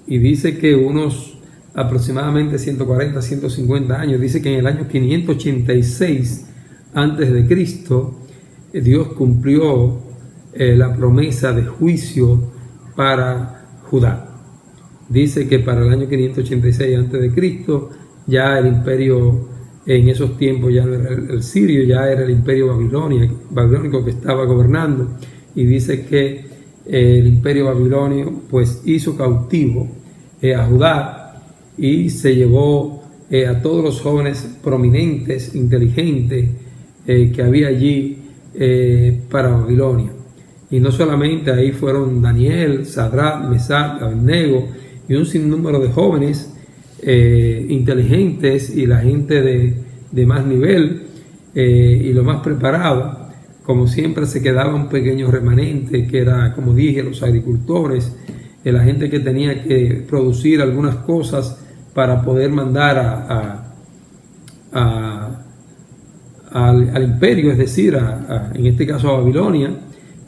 Y dice que unos aproximadamente 140, 150 años, dice que en el año 586 antes de Cristo, Dios cumplió la promesa de juicio para Judá. Dice que para el año 586 antes de Cristo, ya el imperio, en esos tiempos ya no era el sirio, ya era el imperio babilónico que estaba gobernando. Y dice que el imperio babilonio pues hizo cautivo a Judá, y se llevó a todos los jóvenes prominentes, inteligentes que había allí para Babilonia. Y no solamente ahí fueron Daniel, Sadrach, Mesach, Abednego y un sinnúmero de jóvenes inteligentes, y la gente de más nivel y lo más preparado. Como siempre se quedaba un pequeño remanente, que era, como dije, los agricultores, la gente que tenía que producir algunas cosas para poder mandar al imperio, es decir, en este caso a Babilonia.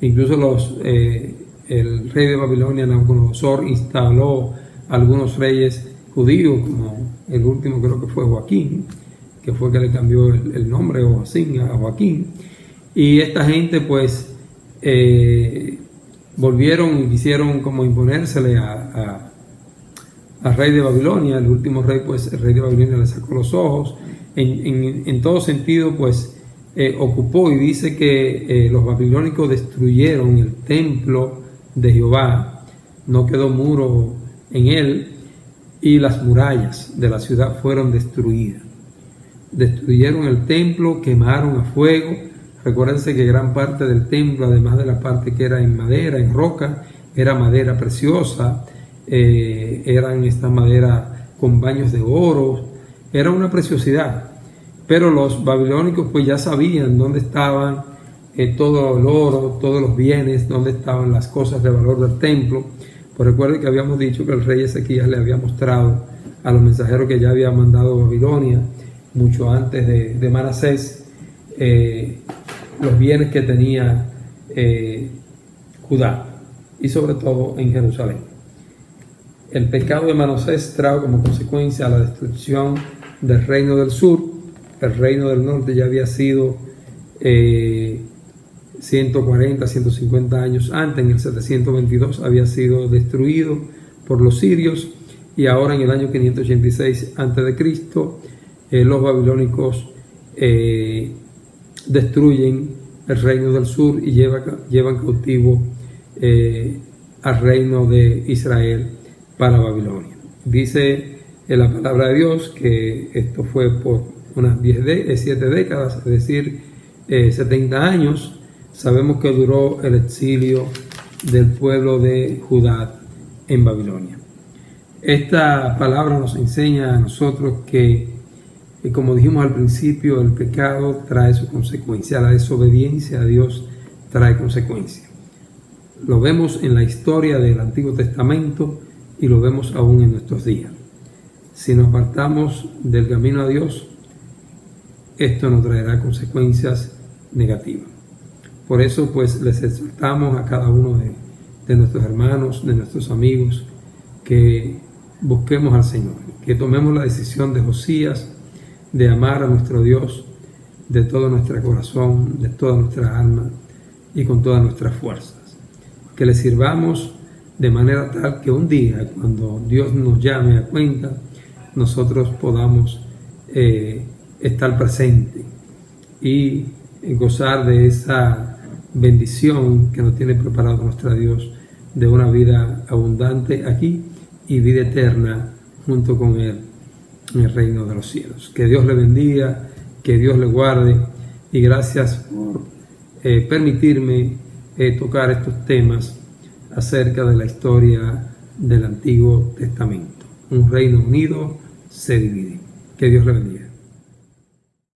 Incluso el rey de Babilonia, Nabucodonosor, instaló algunos reyes judíos, como el último creo que fue Joaquín, que fue que le cambió el nombre o así a Joaquín. Y esta gente pues volvieron y quisieron como imponérsele al rey de Babilonia. El último rey, pues el rey de Babilonia le sacó los ojos. En todo sentido pues ocupó, y dice que los babilónicos destruyeron el templo de Jehová, no quedó muro en él, y las murallas de la ciudad fueron destruidas. Destruyeron el templo, quemaron a fuego. Recuérdense que gran parte del templo, además de la parte que era en madera, en roca, era madera preciosa, eran esta madera con baños de oro, era una preciosidad. Pero los babilónicos pues ya sabían dónde estaban todo el oro, todos los bienes, dónde estaban las cosas de valor del templo. Pues recuerden que habíamos dicho que el rey Ezequías le había mostrado a los mensajeros que ya había mandado Babilonia, mucho antes de Manasés, los bienes que tenía Judá, y sobre todo en Jerusalén. El pecado de Manasés trajo como consecuencia la destrucción del reino del sur. El reino del norte ya había sido 140, 150 años antes, en el 722 había sido destruido por los sirios, y ahora en el año 586 a.C. Los babilónicos destruyen el reino del sur y llevan cautivo al reino de Israel para Babilonia. Dice en la palabra de Dios que esto fue por unas 7 décadas, es decir, 70 años. Sabemos que duró el exilio del pueblo de Judá en Babilonia. Esta palabra nos enseña a nosotros que, como dijimos al principio, el pecado trae su consecuencia. La desobediencia a Dios trae consecuencias. Lo vemos en la historia del Antiguo Testamento y lo vemos aún en nuestros días. Si nos apartamos del camino a Dios, esto nos traerá consecuencias negativas. Por eso, pues, les exhortamos a cada uno de nuestros hermanos, de nuestros amigos, que busquemos al Señor, que tomemos la decisión de Josías, de amar a nuestro Dios de todo nuestro corazón, de toda nuestra alma y con todas nuestras fuerzas. Que le sirvamos de manera tal que un día, cuando Dios nos llame a cuenta, nosotros podamos estar presentes y gozar de esa bendición que nos tiene preparado nuestro Dios, de una vida abundante aquí y vida eterna junto con Él en el reino de los cielos. Que Dios le bendiga, que Dios le guarde, y gracias por permitirme tocar estos temas acerca de la historia del Antiguo Testamento. Un reino unido se divide. Que Dios le bendiga.